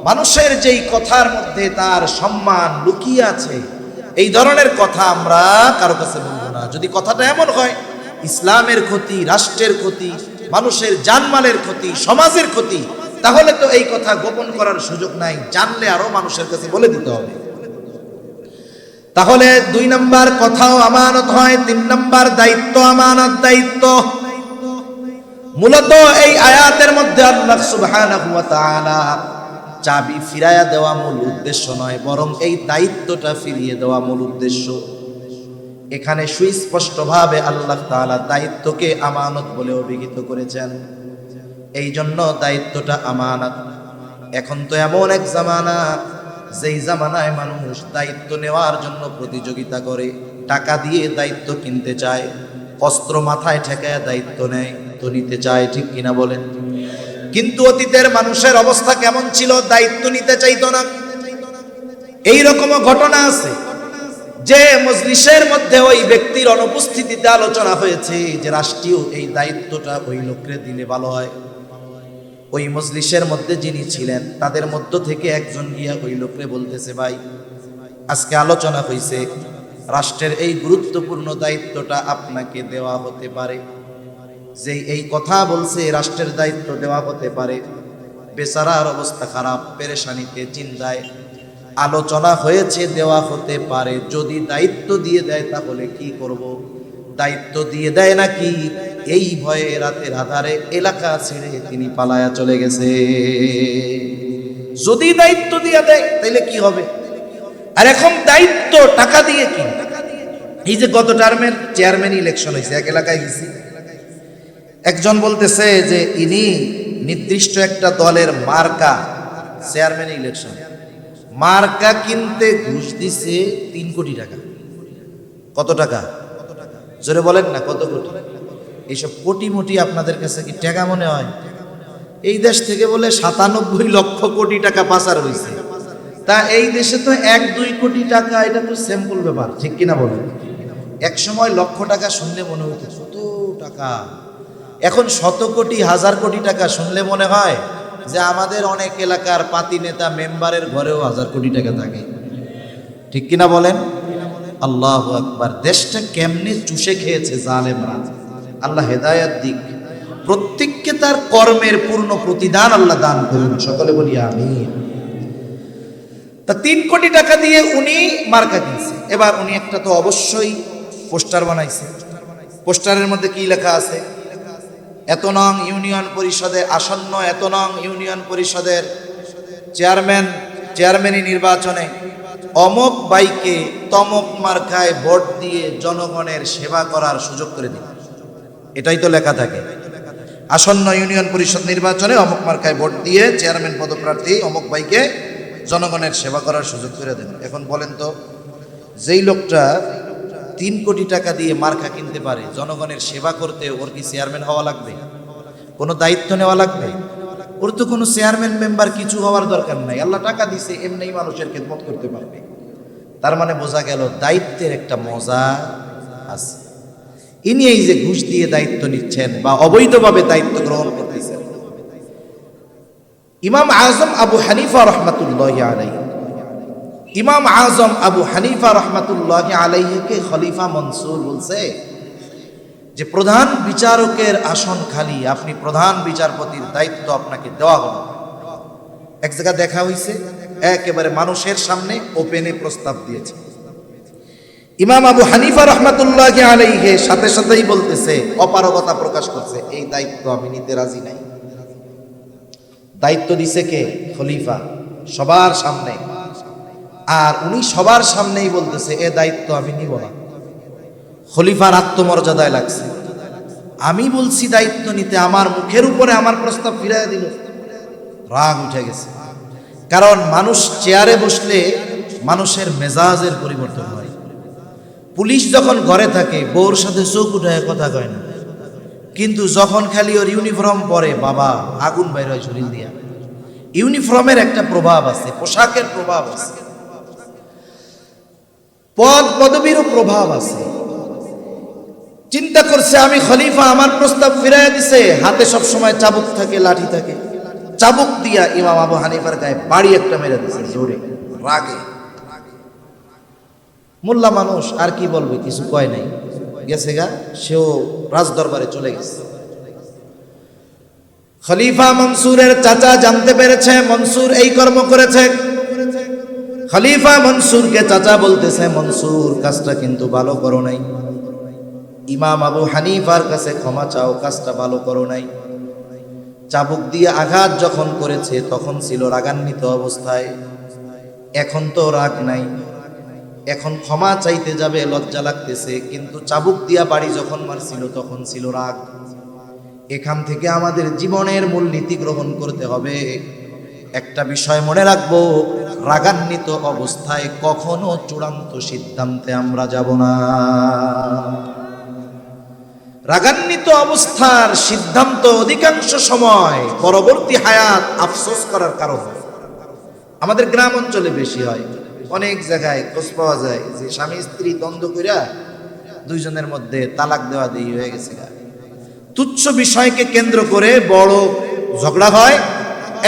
মানুষের যেই কথার মধ্যে তার সম্মান লুকিয়ে আছে, এই ধরনের কথা আমরা কারো কাছে বলবো না। যদি কথাটা এমন হয় ইসলামের ক্ষতি, রাষ্ট্রের ক্ষতি, মানুষের জানমালের ক্ষতি, সমাজের ক্ষতি, তাহলে তো এই কথা গোপন করার সুযোগ নাই, জানলে আরো মানুষের কাছে বলে দিতে হবে। তাহলে 2 নাম্বার কথাও আমানত হয়, 3 নাম্বার দায়িত্ব আমানত দায়িত্ব। মূলত এই আয়াতের মধ্যে আল্লাহ সুবহানাহু ওয়া তাআলা চাবি ফিরাইয়া দেওয়া মূল উদ্দেশ্য নয়, বরং এই দায়িত্বটা ফিরিয়ে দেওয়া মূল উদ্দেশ্য। এখানে সুস্পষ্টভাবে আল্লাহ তাআলা দায়িত্বকে আমানত বলে অভিহিত করেছেন। এই জন্য দায়িত্বটা আমানত। এখন তো এমন এক জামানা, যেই জামানায় মানুষ দায়িত্ব নেওয়ার জন্য প্রতিযোগিতা করে, টাকা দিয়ে দায়িত্ব কিনতে চায়, অস্ত্র মাথায় ঠেকায় দায়িত্ব নেয়, তো নিতে চায়, ঠিক কিনা বলেন? কিন্তু অতীতের মানুষের অবস্থা কেমন ছিল? দায়িত্ব নিতে চাইতো না। এই রকমও ঘটনা আছে যে মজলিসের মধ্যে ওই ব্যক্তির অনুপস্থিতিতে আলোচনা হয়েছে যে রাষ্ট্রীয় এই দায়িত্বটা ওই লোকরে দিলে ভালো হয়। ওই মজলিসের মধ্যে যিনি ছিলেন তাদের মধ্য থেকে একজন গিয়া ওই লোকরে বলতেছে, ভাই আজকে আলোচনা হয়েছে রাষ্ট্রের এই গুরুত্বপূর্ণ দায়িত্বটা আপনাকে দেওয়া হতে পারে। যে এই কথা বলছে রাষ্ট্রের দায়িত্ব দেওয়া হতে পারে, বেচারার অবস্থা খারাপ, পেরেশানিতে, চিন্তায়। আলোচনা হয়েছে দেওয়া হতে পারে, যদি দায়িত্ব দিয়ে দেয় তাহলে কি করব? দায়িত্ব দিয়ে দেয় নাকি, এই ভয়ে রাতের আধারে এলাকা ছেড়ে তিনি পালায়া চলে গেছে। যদি দায়িত্ব দিয়ে দেয় তাহলে কি হবে? আর এখন দায়িত্ব টাকা দিয়ে কি? এই যে গত টার্মের চেয়ারম্যান ইলেকশন হয়েছে, এক এলাকায় গেছি, একজন বলতেছে যে ইনি নির্দিষ্ট একটা দলের মার্কা, চেয়ারম্যান ইলেকশন মার্কা কিনতে ঘুষ দিছে 3 কোটি টাকা। কত টাকা? জোরে বলেন না, কত কোটি? এইসব কোটি মোটি আপনাদের কাছে কি টাকা মনে হয়? এই দেশ থেকে বলে 97 লক্ষ কোটি টাকা পাচার হয়েছে। তা এই দেশে তো 1-2 কোটি টাকা, এটা তো সিম্পল ব্যাপার, ঠিক কিনা বলেন? এক সময় লক্ষ টাকা শুনলে মনে হতো কত টাকা, এখন 100 কোটি 1000 কোটি টাকা শুনলে মনে হয় যে আমাদের অনেক এলাকার পাতি নেতা মেম্বারের ঘরেও 1000 কোটি টাকা থাকে, ঠিক কিনা বলেন? আল্লাহু আকবার। দেশটা কেমনে চুষে খেয়েছে জালেমরা। আল্লাহ হেদায়েত দিক, প্রত্যেককে তার কর্মের পূর্ণ প্রতিদান আল্লাহ দান করুন, সকলে বলি আমিন। তা 3 কোটি টাকা দিয়ে উনি মার্কা কিনছে। এবার উনি একটা তো অবশ্যই পোস্টার বানাইছে। পোস্টারের মধ্যে কি লেখা আছে? এত নং ইউনিয়ন পরিষদে আসন্ন, এত নং ইউনিয়ন পরিষদের চেয়ারম্যানি নির্বাচনে অমক বাইকে তমক মার্কায় ভোট দিয়ে জনগণের সেবা করার সুযোগ করে দিন। এটাই তো লেখা থাকে, আসন্ন ইউনিয়ন পরিষদ নির্বাচনে অমক মার্কায় ভোট দিয়ে চেয়ারম্যান পদপ্রার্থী অমক বাইকে জনগণের সেবা করার সুযোগ করে দেন। এখন বলেন তো, যেই লোকটা 3 কোটি টাকা দিয়ে মার্কা কিনতে পারে, জনগণের সেবা করতে ওর কি চেয়ারম্যান হওয়া লাগবে? কোনো দায়িত্ব নেওয়া লাগবে? ওর তো কোনো চেয়ারম্যান মেম্বার কিছু হওয়ার দরকার নাই, আল্লাহ টাকা দিছে, এমনিই মানুষের খেদমত করতে পারবে। তার মানে বোঝা গেল দায়িত্বের একটা মজা আছে। ইনি এই যে ঘুষ দিয়ে দায়িত্ব নিচ্ছেন বা অবৈধভাবে দায়িত্ব গ্রহণ করতেছেন, ইমাম আজম আবু হানিফা রহমাতুল্লাহি আলাইহি, ইমাম আজম আবু হানিফা রহমাতুল্লাহি আলাইহিকে খলিফা মনসুর বলছে যে প্রধান বিচারকের আসন খালি, আপনি প্রধান বিচারপতির দায়িত্ব আপনাকে দেওয়া হলো। এক জায়গা দেখা হয়েছে, একেবারে মানুষের সামনে ওপেনে প্রস্তাব দিয়েছে। ইমাম আবু হানিফা রহমাতুল্লাহি আলাইহি সাথে সাথেই বলতেছে, অপারগতা প্রকাশ করছে, এই দায়িত্ব আমি নিতে রাজি নাই। দায়িত্ব দিছে কে? খলিফা, সবার সামনে। আর উনি সবার সামনেই বলতেছে এ দায়িত্ব আমি নিব না। খলিফার আত্মমর্যাদায় লাগছে, আমি বলছি দায়িত্ব নিতে, আমার মুখের উপরে আমার প্রস্তাব ফিরাইয়া দিল। রাগ উঠে গেছে, কারণ মানুষ চেয়ারে বসলে মানুষের মেজাজের পরিবর্তন হয়। পুলিশ যখন ঘরে থাকে বউর সাথে চোখ উঠায় কথা কয় না, কিন্তু যখন খালি ওর ইউনিফর্ম পরে, বাবা আগুন বাইর হয় শরীর দিয়া। ইউনিফর্মের একটা প্রভাব আছে, পোশাকের প্রভাব আছে, পদ পদবীরও প্রভাব আছে। চিন্তা করছে আমি খলিফা, আমার প্রস্তাব ফিরাইয়া দিছে, হাতে সব সময় চাবুক থাকে, লাঠি থাকে, চাবুক দিয়া ইমাম আবু হানিফার গায়ে বাড়ি একটা মেরে দিয়েছে জোরে, রাগে। মোল্লা মানুষ আর কি বলবে, কিছু কয় নাই, গেছে গা, সেও রাজদরবারে চলে গেছে। খলিফা মনসুরের চাচা জানতে পেরেছে মনসুর এই কর্ম করেছে। খলিফা মনসুরকে চাচা বলতেছে, মনসুর কাজটা কিন্তু ভালো করো নাই, ইমাম আবু হানিফার কাছে ক্ষমা চাও, কাজটা ভালো করো নাই। চাবুক দিয়ে আঘাত যখন করেছে তখন ছিল রাগান্বিত অবস্থায়, এখন তো রাগ নাই, এখন ক্ষমা চাইতে যাবে লজ্জা লাগতেছে, কিন্তু চাবুক দিয়া বাড়ি যখন মারছিল তখন ছিল রাগ। এখান থেকে আমাদের জীবনের মূলনীতি গ্রহণ করতে হবে। একটা বিষয় মনে রাখবো, রাগান্বিত অবস্থায় কখনো চূড়ান্ত সিদ্ধান্তে আমরা যাব না। রাগান্বিত অবস্থার সিদ্ধান্ত অধিকাংশ সময় পরবর্তী হায়াত আফসোস করার কারণ হয়। আমাদের গ্রাম অঞ্চলে বেশি হয়, অনেক জায়গায় খোঁজ পাওয়া যায় যে স্বামী স্ত্রী দ্বন্দ্ব কইরা দুইজনের মধ্যে তালাক দেওয়া দিয়ে হয়ে গেছে। তুচ্ছ বিষয়কে কেন্দ্র করে বড় ঝগড়া হয়,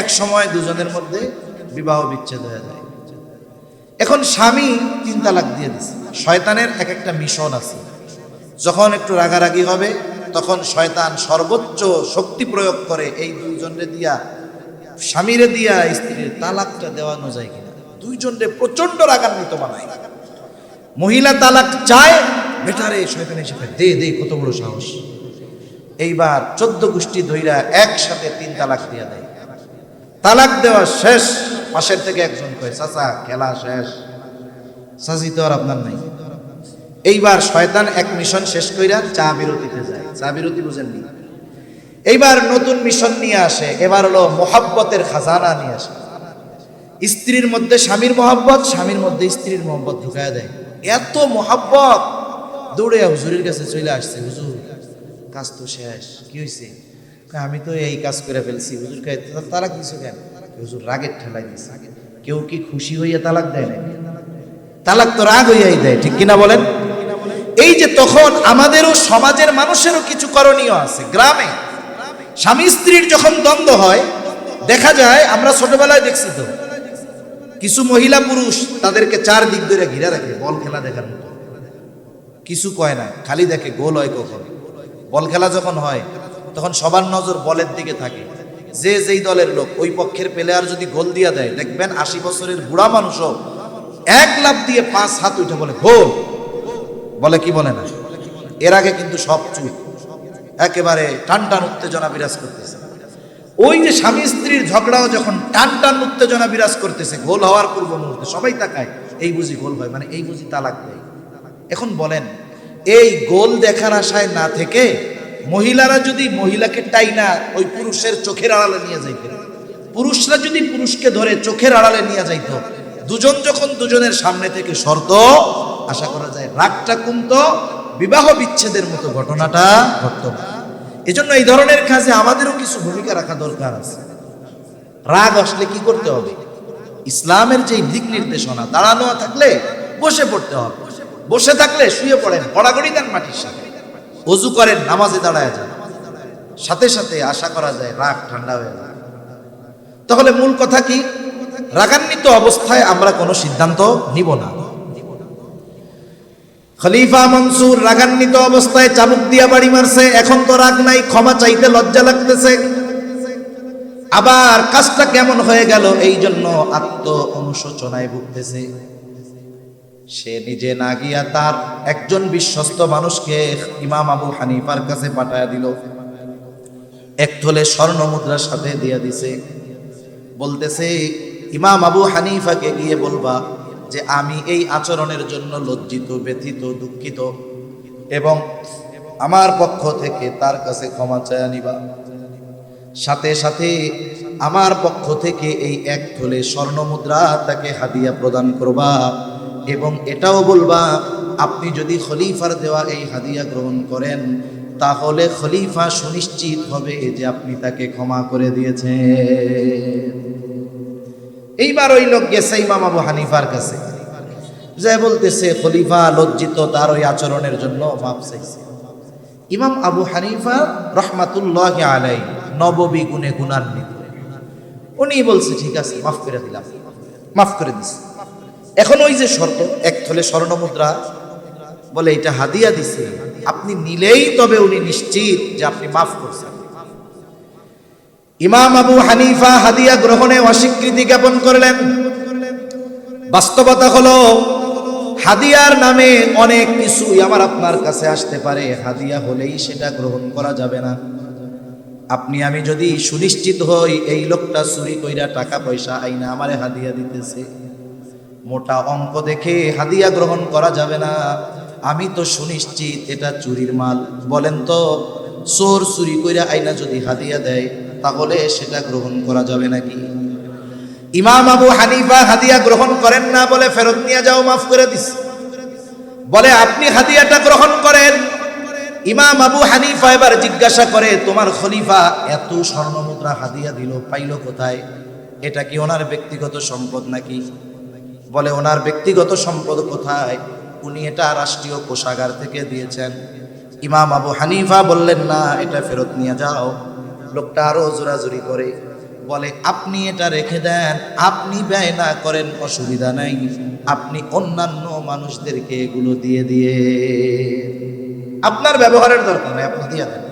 এক সময় দুজনের মধ্যে বিবাহ বিচ্ছেদ হয়ে যায়। এখন স্বামী 3 তালাক দিয়ে দিছে। শয়তানের এক একটা মিশন আছে, যখন একটু রাগারাগি হবে তখন শয়তান সর্বোচ্চ শক্তি প্রয়োগ করে এই দুইজনের দিয়া, স্বামীরে দিয়া স্ত্রীর তালাকটা দেওয়ানো যায় কিনা, দুইজনের প্রচন্ড রাগান্বিত বানায়। মহিলা তালাক চায়, বেটারে শয়তান এসে দে দে, কত বড় সাহস। এইবার 14 গোষ্ঠী ধইরা একসাথে 3 তালাক দিয়ে দেয়। তালাক দেওয়া শেষ, পাশের থেকে একজন কয়, চাচা খেলা শেষ, চাচি তো আর আপনার নাই। এইবার শয়তান এক মিশন শেষ কইরা চা বিরতিতে যায়। চা বিরতি বুঝেননি? এইবার নতুন মিশন নিয়ে আসে, এবার হলো মোহাব্বতের খাজানা নিয়ে আসে। স্ত্রীর মধ্যে স্বামীর মহব্বত, স্বামীর মধ্যে স্ত্রীর মহব্বত ঢুকায় দেয়। এত মহব্বত, দৌড়ে হুজুরের কাছে চলে আসছে, হুজুর কাজ তো শেষ, কি হয়েছে? আমি তো এই কাজ করে ফেলছি। হুজুর কে তালাক দিছো কেন? হুজুর রাগের ঠেলাই দিছে। কেউ কি খুশি হইয়া তালাক দেয় না? তালাক তো রাগ হইয়াই দেয়, ঠিক কিনা বলেন? এই যে তখন আমাদেরও সমাজের মানুষেরও কিছু করণীয় আছে। গ্রামে স্বামী স্ত্রীর যখন দ্বন্দ্ব হয়, দেখা যায়, আমরা ছোটবেলায় দেখছি তো, কিছু মহিলা পুরুষ তাদেরকে 4 দিক ধরে ঘিরে রাখে বল খেলা দেখার মতো, কিছু কয় না, খালি দেখে গোল হয় কখন। বল খেলা যখন হয় তখন সবার নজর বলের দিকে থাকে, যে যেই দলের লোক ওই পক্ষের প্লেয়ার যদি গোল দিয়া দেয়, দেখবেন 80 বছরের বুড়া মানুষও 1 লাফ দিয়ে 5 হাত উঠে বলে গোল, বলে কি বলে না। এর আগে কিন্তু সব চুপ, একেবারে টান টান উত্তেজনা বিরাজ করতেছে। ওই যে স্বামী স্ত্রীর ঝগড়াও যখন টান টান উত্তেজনা বিরাজ করতেছে, গোল হওয়ার পূর্ব মুহূর্তে সবাই তাকায়, এই বুঝি গোল হয়, মানে এই বুঝি তালাক দেয়। এখন বলেন, এই গোল দেখার আশায় না থেকে মহিলারা যদি মহিলাকে টাইনা ওই পুরুষের চোখের আড়ালে নিয়ে যাইত, পুরুষরা যদি পুরুষকে ধরে চোখের আড়ালে নিয়ে যাইত, দুজন যখন দুজনের সামনে থেকে সরত, আশা করা যায় রাগটা কমতো, বিবাহ বিচ্ছেদের মতো ঘটনাটা ঘটত না। এজন্য এই ধরনের কাজে আমাদেরও কিছু ভূমিকা রাখা দরকার আছে। রাগ আসলে কি করতে হবে? ইসলামের যে দিক নির্দেশনা, দাঁড়ানো থাকলে বসে পড়তে হবে, বসে থাকলে শুয়ে পড়েন, গড়াগড়ি দেন মাটির সাথে, ওযু করেন, নামাজে দাঁড়ায় যান, সাথে সাথে আশা করা যায় রাগ ঠান্ডা হয়ে যায়। তাহলে মূল কথা কি? রাগান্বিত অবস্থায় আমরা কোনো সিদ্ধান্ত নিব না। খলিফা মনসুর রাগান্বিত অবস্থায় চাবুক দিয়া বাড়ি মারছে, এখন তো রাগ নাই, ক্ষমা চাইতে লজ্জা লাগতেছে। আবার কাজটা কেমন হয়ে গেল এই জন্য আত্ম অনুশোচনায় ভুগতেছে। সে নিজে না গিয়া তার একজন বিশ্বস্ত মানুষকে ইমাম আবু হানিফার কাছে পাঠায়া দিল, 1 তোলে স্বর্ণ মুদ্রার সাথে দিয়া দিছে। বলতেছে, ইমাম আবু হানিফাকে গিয়ে বলবা যে আমি এই আচরণের জন্য লজ্জিত, ব্যথিত, দুঃখিত, এবং আমার পক্ষ থেকে তার কাছে ক্ষমা চায়া নিবা। সাথে সাথে আমার পক্ষ থেকে এই 1 তোলে স্বর্ণ মুদ্রা তাকে হাদিয়া প্রদান করবা, এবং এটাও বলবা আপনি যদি খলিফার দেওয়া এই হাদিয়া গ্রহণ করেন তাহলে খলিফা সুনিশ্চিত হবে যে আপনি তাকে ক্ষমা করে দিয়েছেন। এইবার ওই লোক গেছে ইমাম আবু হানিফার কাছে, যে বলতেছে খলিফা লজ্জিত, তার ওই আচরণের জন্য মাপ চাইছে। ইমাম আবু হানিফা রহমাতুল্লাহি আলাইহি নববী গুণে গুণান্বিত, উনি বলছে ঠিক আছে, মাফ করে দিলাম, মাফ করে দিছে। এখন ওই যে শর্ত, এক থলে স্বর্ণ মুদ্রা, বলে এটা হাদিয়া দিছে, আপনি নিলেই তবে উনি নিশ্চিত যে আপনি মাফ করছেন। ইমাম আবু হানিফা হাদিয়া গ্রহণে অস্বীকৃতি জ্ঞাপন করলেন। বাস্তবতা হলো হাদিয়ার নামে অনেক কিছুই আমার আপনার কাছে আসতে পারে, হাদিয়া হলেই সেটা গ্রহণ করা যাবে না। আপনি আমি যদি সুনিশ্চিত হই এই লোকটা চুরি কইরা টাকা পয়সা আইনা আমারে হাদিয়া দিতেছে, মোটা অঙ্ক দেখে হাদিয়া গ্রহণ করা যাবে না। আমি তো সুনিশ্চিত এটা চুরির মাল। বলেন তো, চোর চুরি কইরা আইনা যদি হাদিয়া দেয় তাহলে সেটা গ্রহণ করা যাবে নাকি? ইমাম আবু হানিফা হাদিয়া গ্রহণ করেন না, বলে ফেরত নিয়ে যাও, মাফ করে দিস। বলে আপনি হাদিয়াটা গ্রহণ করেন। ইমাম আবু হানিফা এবার জিজ্ঞাসা করে, তোমার খলিফা এত স্বর্ণ মুদ্রা হাদিয়া দিল, পাইল কোথায়? এটা কি ওনার ব্যক্তিগত সম্পদ নাকি? বলে ওনার ব্যক্তিগত সম্পদ কোথায়? উনি এটা রাষ্ট্রীয় কোষাগার থেকে দিয়েছেন। ইমাম আবু হানিফা বললেন না, এটা ফেরত নিয়ে যাও। লোকটা আরো জোরাজুরি করে, বলে আপনি এটা রেখে দেন, আপনি ব্যয় না করেন, অসুবিধা নাই, আপনি অন্যান্য মানুষদেরকে এগুলো দিয়ে দিয়ে, আপনার ব্যবহারের দরকার নাই, আপনি দিয়ে দেন।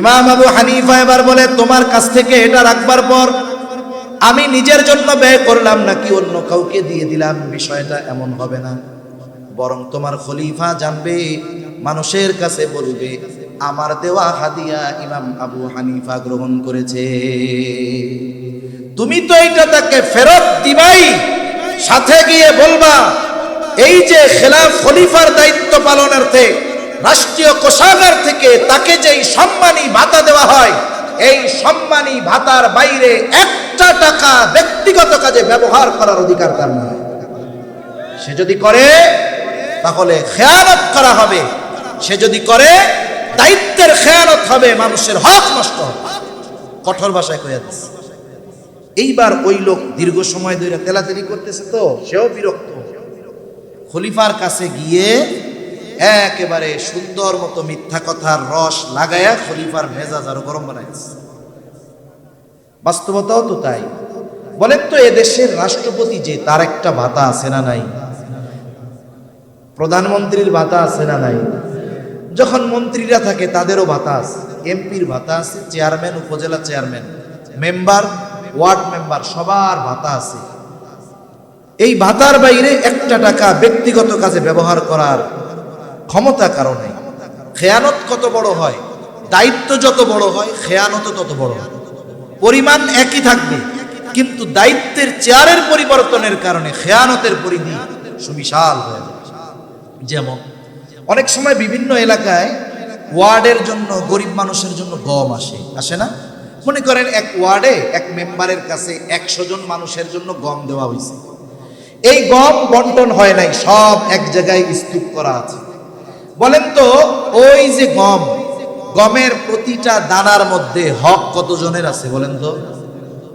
ইমাম আবু হানিফা এবার বলে, তোমার কাছ থেকে এটা রাখবার পর আমি নিজের জন্য ব্যয় করলাম নাকি অন্য কাউকে দিয়ে দিলাম, বিষয়টা এমন হবে না। বরং তোমার খলিফা জানবে, মানুষের কাছে বলবে আমার দেওয়া হাদিয়া ইমাম আবু হানিফা গ্রহণ করেছে। তুমি তো এইটা তাকে ফেরত দিবাই, সাথে গিয়ে বলবা এই যে খেলাফ খলিফার দায়িত্ব পালনার্থে রাষ্ট্রীয় কোষাগার থেকে তাকে যেই সম্মানী ভাতা দেওয়া হয়, এই সম্মানী ভাতার বাইরে একটা টাকা ব্যক্তিগত কাজে ব্যবহার করার অধিকার তার নয়। সে যদি করে তাহলে খেয়ানত করা হবে, সে যদি করে দায়িত্বের খেয়ানত হবে, মানুষের হক নষ্ট হবে। কঠোর ভাষায় কইয়া দিচ্ছে। এইবার ওই লোক দীর্ঘ সময় ধরে তেলাতেলি করতেছে, তো সেও বিরক্ত। খলিফার কাছে গিয়ে একেবারে সুন্দর মতো মিথ্যা কথার রস লাগায়া খলিফার মেজাজ আরো গরম বানাইছে। বাস্তবতাও তো তাই। বলেন তো, এদেশের রাষ্ট্রপতি যে, তার একটা ভাতা আছে না নাই? প্রধানমন্ত্রীর ভাতা আছে না নাই? যখন মন্ত্রীরা থাকে তাদেরও ভাতা আছে, এমপির ভাতা আছে, চেয়ারম্যান, উপজেলা চেয়ারম্যান, মেম্বার, ওয়ার্ড মেম্বার, সবার ভাতা আছে। এই ভাতার বাইরে একটা টাকা ব্যক্তিগত কাজে ব্যবহার করার ক্ষমতা কারো নেই। খেয়ানত কত বড় হয়, দায়িত্ব যত বড় হয়, খেয়ানত তত বড় হয়। পরিমাণ একই থাকবে, কিন্তু দায়িত্বের চেয়ারের পরিবর্তনের কারণে খেয়ানতের পরিধি সুবিশাল হয়ে যায়। যেমন অনেক সময় বিভিন্ন এলাকায় ওয়ার্ডের জন্য, গরিব মানুষের জন্য গম আসে না? মনে করেন এক ওয়ার্ডে এক মেম্বারের কাছে 100 জন মানুষের জন্য গম দেওয়া হয়েছে। এই গম বন্টন হয় নাই, সব এক জায়গায় স্তূপ করা আছে। বলেন তো, ওই যে গমের প্রতিটা দানার মধ্যে হক কতজনের আছে বলেন তো?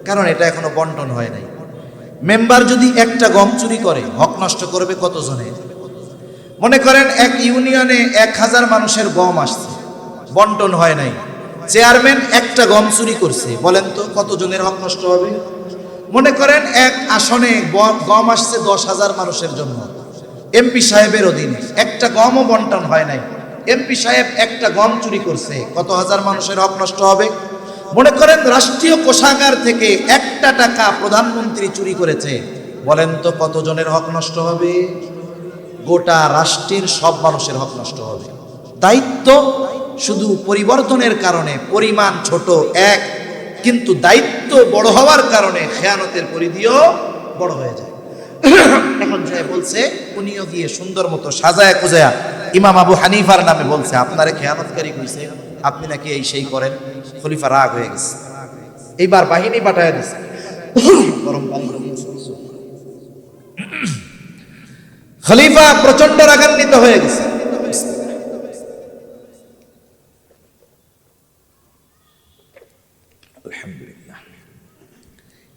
কারণ এটা এখনো বন্টন হয় নাই। মেম্বার যদি একটা গম চুরি করে, হক নষ্ট করবে কতজনের? মনে করেন এক ইউনিয়নে 1000 মানুষের গম আসছে, বন্টন হয় নাই। চেয়ারম্যান একটা গম চুরি করছে, বলেন তো কতজনের হক নষ্ট হবে? মনে করেন এক আসনে গম আসছে 10,000 মানুষের জন্য, এমপি সাহেবের অধীনে একটা গমও বন্টন হয় নাই। এমপি সাহেব একটা গম চুরি করছে, কত হাজার মানুষের হক নষ্ট হবে? মনে করেন রাষ্ট্রীয় কোষাগার থেকে একটা টাকা প্রধানমন্ত্রী চুরি করেছে, বলেন তো কতজনের হক নষ্ট হবে? গোটা রাষ্ট্রের সব মানুষের হক নষ্ট হবে। দায়িত্ব শুধু পরিবর্তনের কারণে পরিমাণ ছোট এক, কিন্তু দায়িত্ব বড় হওয়ার কারণে খেয়ানতের পরিধিও বড় হয়ে যায়। এখন যে বলছে, উনিও গিয়ে সুন্দর মতো সাজায়া খুঁজায়া ইমাম আবু হানিফার নামে বলছে, আপনারে খেয়ানতকারী কইছে, আপনি নাকি এই সেই করেন। খলিফা রাগ হয়ে গেছে, এইবার বাহিনী পাঠায় দিছে। গরম পানি খলিফা প্রচন্ড রাগান্বিত হয়ে গেছে।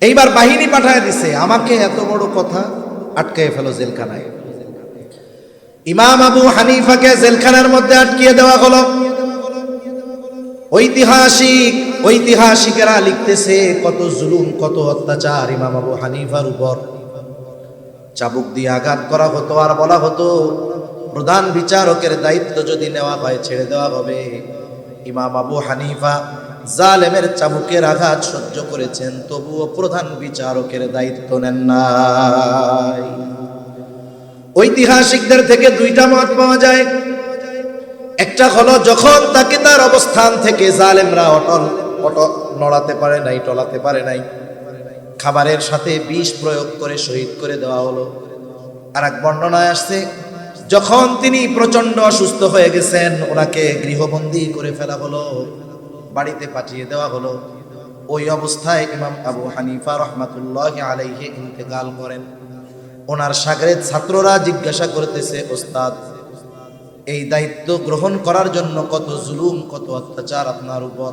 এইবার বাহিনী পাঠায় দিছে, আমাকে এত বড় কথা আটকায় ফেলো জেলখানায়। ইমাম আবু হানিফাকে জেলখানার মধ্যে আটকিয়ে দেওয়া হলো। ঐতিহাসিকেরা লিখতেছে কত জুলুম, কত অত্যাচার ইমাম আবু হানিফার উপর। চাবুক দিয়ে আঘাত করা হতো আর বলা হতো প্রধান বিচারকের দায়িত্ব যদি নেওয়া হয় ছেড়ে দেওয়া হবে। ইমাম আবু হানিফা জালেমের চাবুকের আঘাত সহ্য করেছেন, তবুও প্রধান বিচারকের দায়িত্ব নেন নাই। ঐতিহাসিকদের থেকে দুইটা মত পাওয়া যায়। একটা হলো যখন তাকে তার অবস্থান থেকে জালেমরা অটল নড়াতে পারে নাই, টলাতে পারে নাই, খাবারের সাথে বিষ প্রয়োগ করে শহীদ করে দেওয়া হলো। আর এক বর্ণনায় আসছে যখন তিনি প্রচন্ড অসুস্থ হয়ে গেছেন, ওনাকে গৃহবন্দী করে ফেলা হলো, বাড়িতে পাঠিয়ে দেওয়া হলো। ওই অবস্থায় ইমাম আবু হানিফা রহমাতুল্লাহি আলাইহি ইন্তেকাল করেন। ওনার শাগরেদ ছাত্ররা জিজ্ঞাসা করতেছে, ওস্তাদ এই দায়িত্ব গ্রহণ করার জন্য কত জুলুম, কত অত্যাচার আপনার উপর,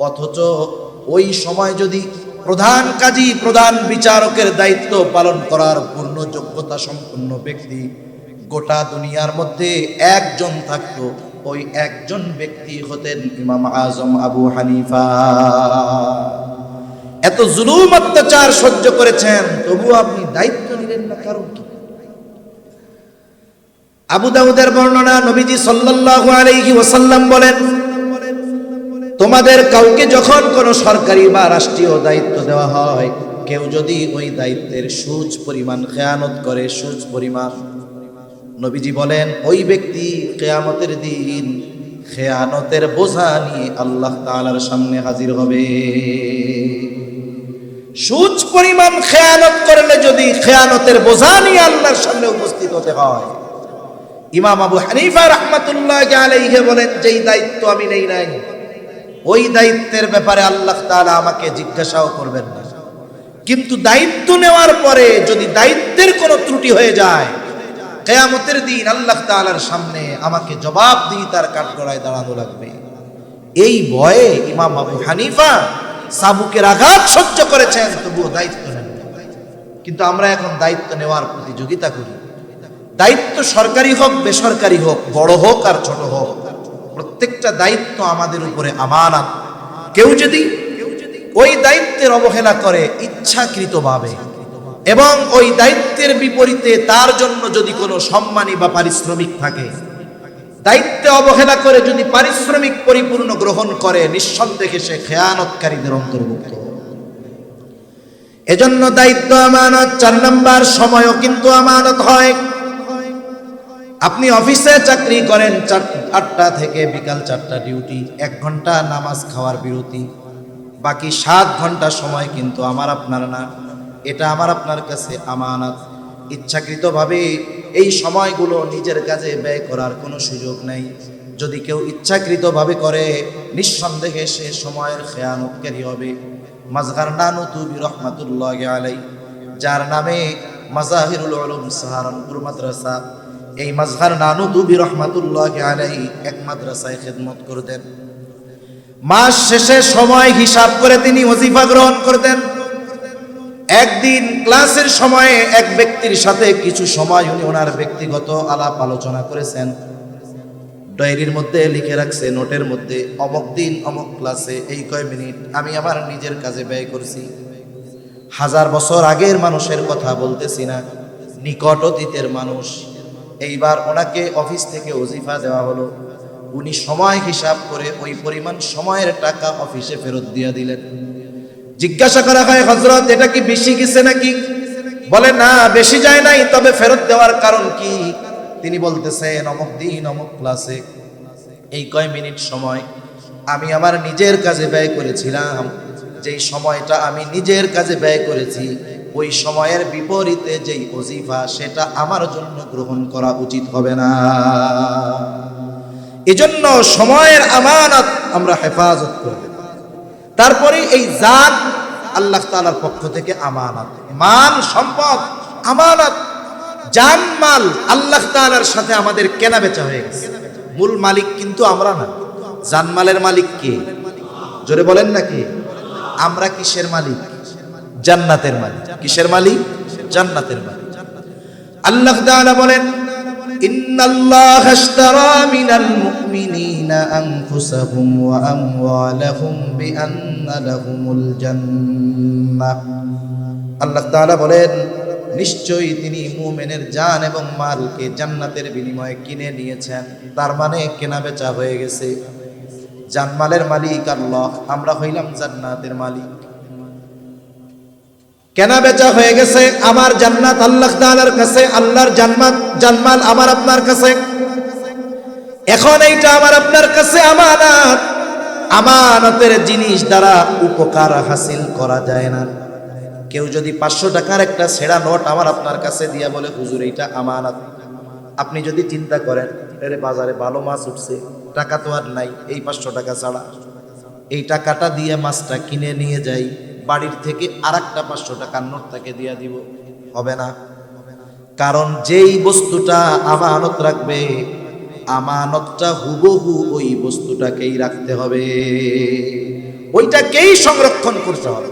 অথচ ওই সময় যদি প্রধান কাজী, প্রধান বিচারকের দায়িত্ব পালন করার পূর্ণ যোগ্যতা সম্পন্ন ব্যক্তি গোটা দুনিয়ার মধ্যে একজন থাকতো, ওই একজন ব্যক্তি হতেন ইমাম আজম আবু হানিফা। এত জুলুম অত্যাচার সহ্য করেছেন, তবুও আপনি দায়িত্ব নিলেন না, কারণ কি? আবু দাউদের বর্ণনা, নবীজি সাল্লাল্লাহু আলাইহি ওয়াসাল্লাম বলেন, তোমাদের কাউকে যখন কোনো সরকারি বা রাষ্ট্রীয় দায়িত্ব দেওয়া হয়, কেউ যদি ওই দায়িত্বের সুচ পরিমাণ খেয়ানত করে, সুচ পরিমাণ, নবীজি বলেন ওই ব্যক্তি কিয়ামতের দিন খেয়ানতের বোঝা নিয়ে আল্লাহ তাআলার সামনে হাজির হবে। সুচ পরিমাণ খেয়ানত করলে যদি খেয়ানতের বোঝা নিয়ে আল্লাহর সামনে উপস্থিত হতে হয়, ইমাম আবু হানিফা রাহমাতুল্লাহি আলাইহি বলেন যেই দায়িত্ব আমি নেই নাই, ওই দায়িত্বের ব্যাপারে আল্লাহ তাআলা আমাকে জিজ্ঞাসাও করবেন না। কিন্তু দায়িত্ব নেওয়ার পরে যদি দায়িত্বের কোনো ত্রুটি হয়ে যায়, কিয়ামতের দিন আল্লাহ তাআলার সামনে আমাকে জবাবদিহিতার কাঠগড়ায় দাঁড়ানো লাগবে। এই ভয়ে ইমাম আবু হানিফা চাবুকের আঘাত সহ্য করেছেন, তবুও দায়িত্ব নেন। কিন্তু আমরা এখন দায়িত্ব নেওয়ার প্রতিযোগিতা করি। দায়িত্ব সরকারি হোক, বেসরকারি হোক, বড় হোক আর ছোট হোক, প্রত্যেকটা দায়িত্ব আমাদের উপরে আমানত। কেউ যদি ওই দায়িত্বের অবহেলা করে ইচ্ছাকৃতভাবে, এবং ওই দায়িত্বের বিপরীতে তার জন্য যদি কোনো সম্মানী বা পারিশ্রমিক থাকে, দায়িত্বে অবহেলা করে যদি পারিশ্রমিক পরিপূর্ণ গ্রহণ করে, নিঃসন্দেহে সে খেয়ানতকারীদের অন্তর্ভুক্ত। এজন্য দায়িত্ব আমানত। 4 নাম্বার, সময়ও কিন্তু আমানত হয়। আপনি অফিসে চাকরি করেন, 8টা থেকে বিকাল 4টা ডিউটি, 1 ঘন্টা নামাজ খাওয়ার বিরতি, বাকি 7 ঘন্টা সময় কিন্তু আমার আপনার না, এটা আমার আপনার কাছে আমানত। ইচ্ছাকৃতভাবে এই সময়গুলো নিজের কাজে ব্যয় করার কোনো সুযোগ নেই। যদি কেউ ইচ্ছাকৃতভাবে করে, নিঃসন্দেহে সে সময়ের খেয়ানতকারী হবে। মাজহার নানুতুবি রহমাতুল্লাহি আলাইহি, যার নামে মাজাহিরুল উলুম সাহারানপুর মাদ্রাসা, এই মাজহার নানুতুবি রহমাতুল্লাহি আলাইহি এক মাদ্রাসায় খেদমত করতেন। মাস শেষে সময় হিসাব করে তিনি ওজিফা গ্রহণ করতেন। একদিন ক্লাসের সময়ে এক ব্যক্তির সাথে কিছু সময় উনি ওনার ব্যক্তিগত আলাপ আলোচনা করেছেন। ডায়েরির মধ্যে লিখে রাখছে, নোটের মধ্যে, অমুক দিন অমুক ক্লাসে এই কয় মিনিট আমি আমার নিজের কাজে ব্যয় করছি। 1000 বছর আগের মানুষের কথা বলতেছি না, নিকট অতীতের মানুষ। এইবার ওনাকে অফিস থেকে ওজিফা দেওয়া হলো, উনি সময় হিসাব করে ওই পরিমাণ সময়ের টাকা অফিসে ফেরত দিয়ে দিলেন। জিজ্ঞাসা করা হয়, হযরত এটা কি বেশি গেছে নাকি? বলে না, বেশি যায় নাই, তবে ফেরত দেওয়ার কারণ কি? তিনি বলতেছেন অমুক দিন অমুক ক্লাসে এই কয় মিনিট সময় আমি আমার নিজের কাজে ব্যয় করেছিলাম। যেই সময়টা আমি নিজের কাজে ব্যয় করেছি, ওই সময়ের বিপরীতে যেই ওজিফা, সেটা আমার জন্য গ্রহণ করা উচিত হবে না। এজন্য সময়ের আমানত আমরা হেফাজত করব। তারপরে এই জাত আল্লাহ তাআলার পক্ষ থেকে আমানত, মাল সম্পদ আমানত, জান মাল আল্লাহ তাআলার সাথে আমাদের কেনা বেচা হয়ে গেছে। মূল মালিক কিন্তু আমরা না, জানমালের মালিক কে? জোরে বলেন নাকি? আমরা কিসের মালিক? জান্নাতের মালিক। কিসের মালিক? জান্নাতের মালিক। আল্লাহ তাআলা বলেন, ইন্নাল্লাহা আশতারা মিনাল মুমিনিন মুজাহিদিনা আনফুসাহুম ওয়া আমওয়ালাহুম বিআন্না লাহুমুল জান্নাহ। আল্লাহ তাআলা বলেন, নিশ্চয়ই তিনি মুমিনের জান এবং মালকে জান্নাতের বিনিময়ে কিনে নিয়েছেন। তার মানে কেনা বেচা হয়ে গেছে। জানমালের মালিক আল্লাহ, আমরা হইলাম জান্নাতের মালিক। কেনা বেচা হয়ে গেছে। আমার জান্নাত আল্লাহ তাআলার কাছে, আল্লাহর জানমাল আমার আপনার কাছে। এখন এইটা আমার আপনার কাছে আমানত। আমানতের জিনিস দ্বারা উপকার হাসিল করা যায় না। কেউ যদি 500 টাকার একটা ছেঁড়া নোট আমার আপনার কাছে দিয়া বলে, হুজুর এইটা আমানত, আপনি যদি চিন্তা করেন এর বাজারে ভালো মাছ উঠছে, টাকা তো আর নাই, এই 500 টাকা ছাড়া এই টাকাটা দিয়ে মাছটা কিনে নিয়ে যাই, বাড়ির থেকে আরেকটা 500 টাকার নোট তাকে দিয়ে দিব, হবে না। কারণ যেই বস্তুটা আমানত রাখবে, আমানতটা হুবহু ওই বস্তুটাকেই রাখতে হবে, ওইটাকেই সংরক্ষণ করতে হবে।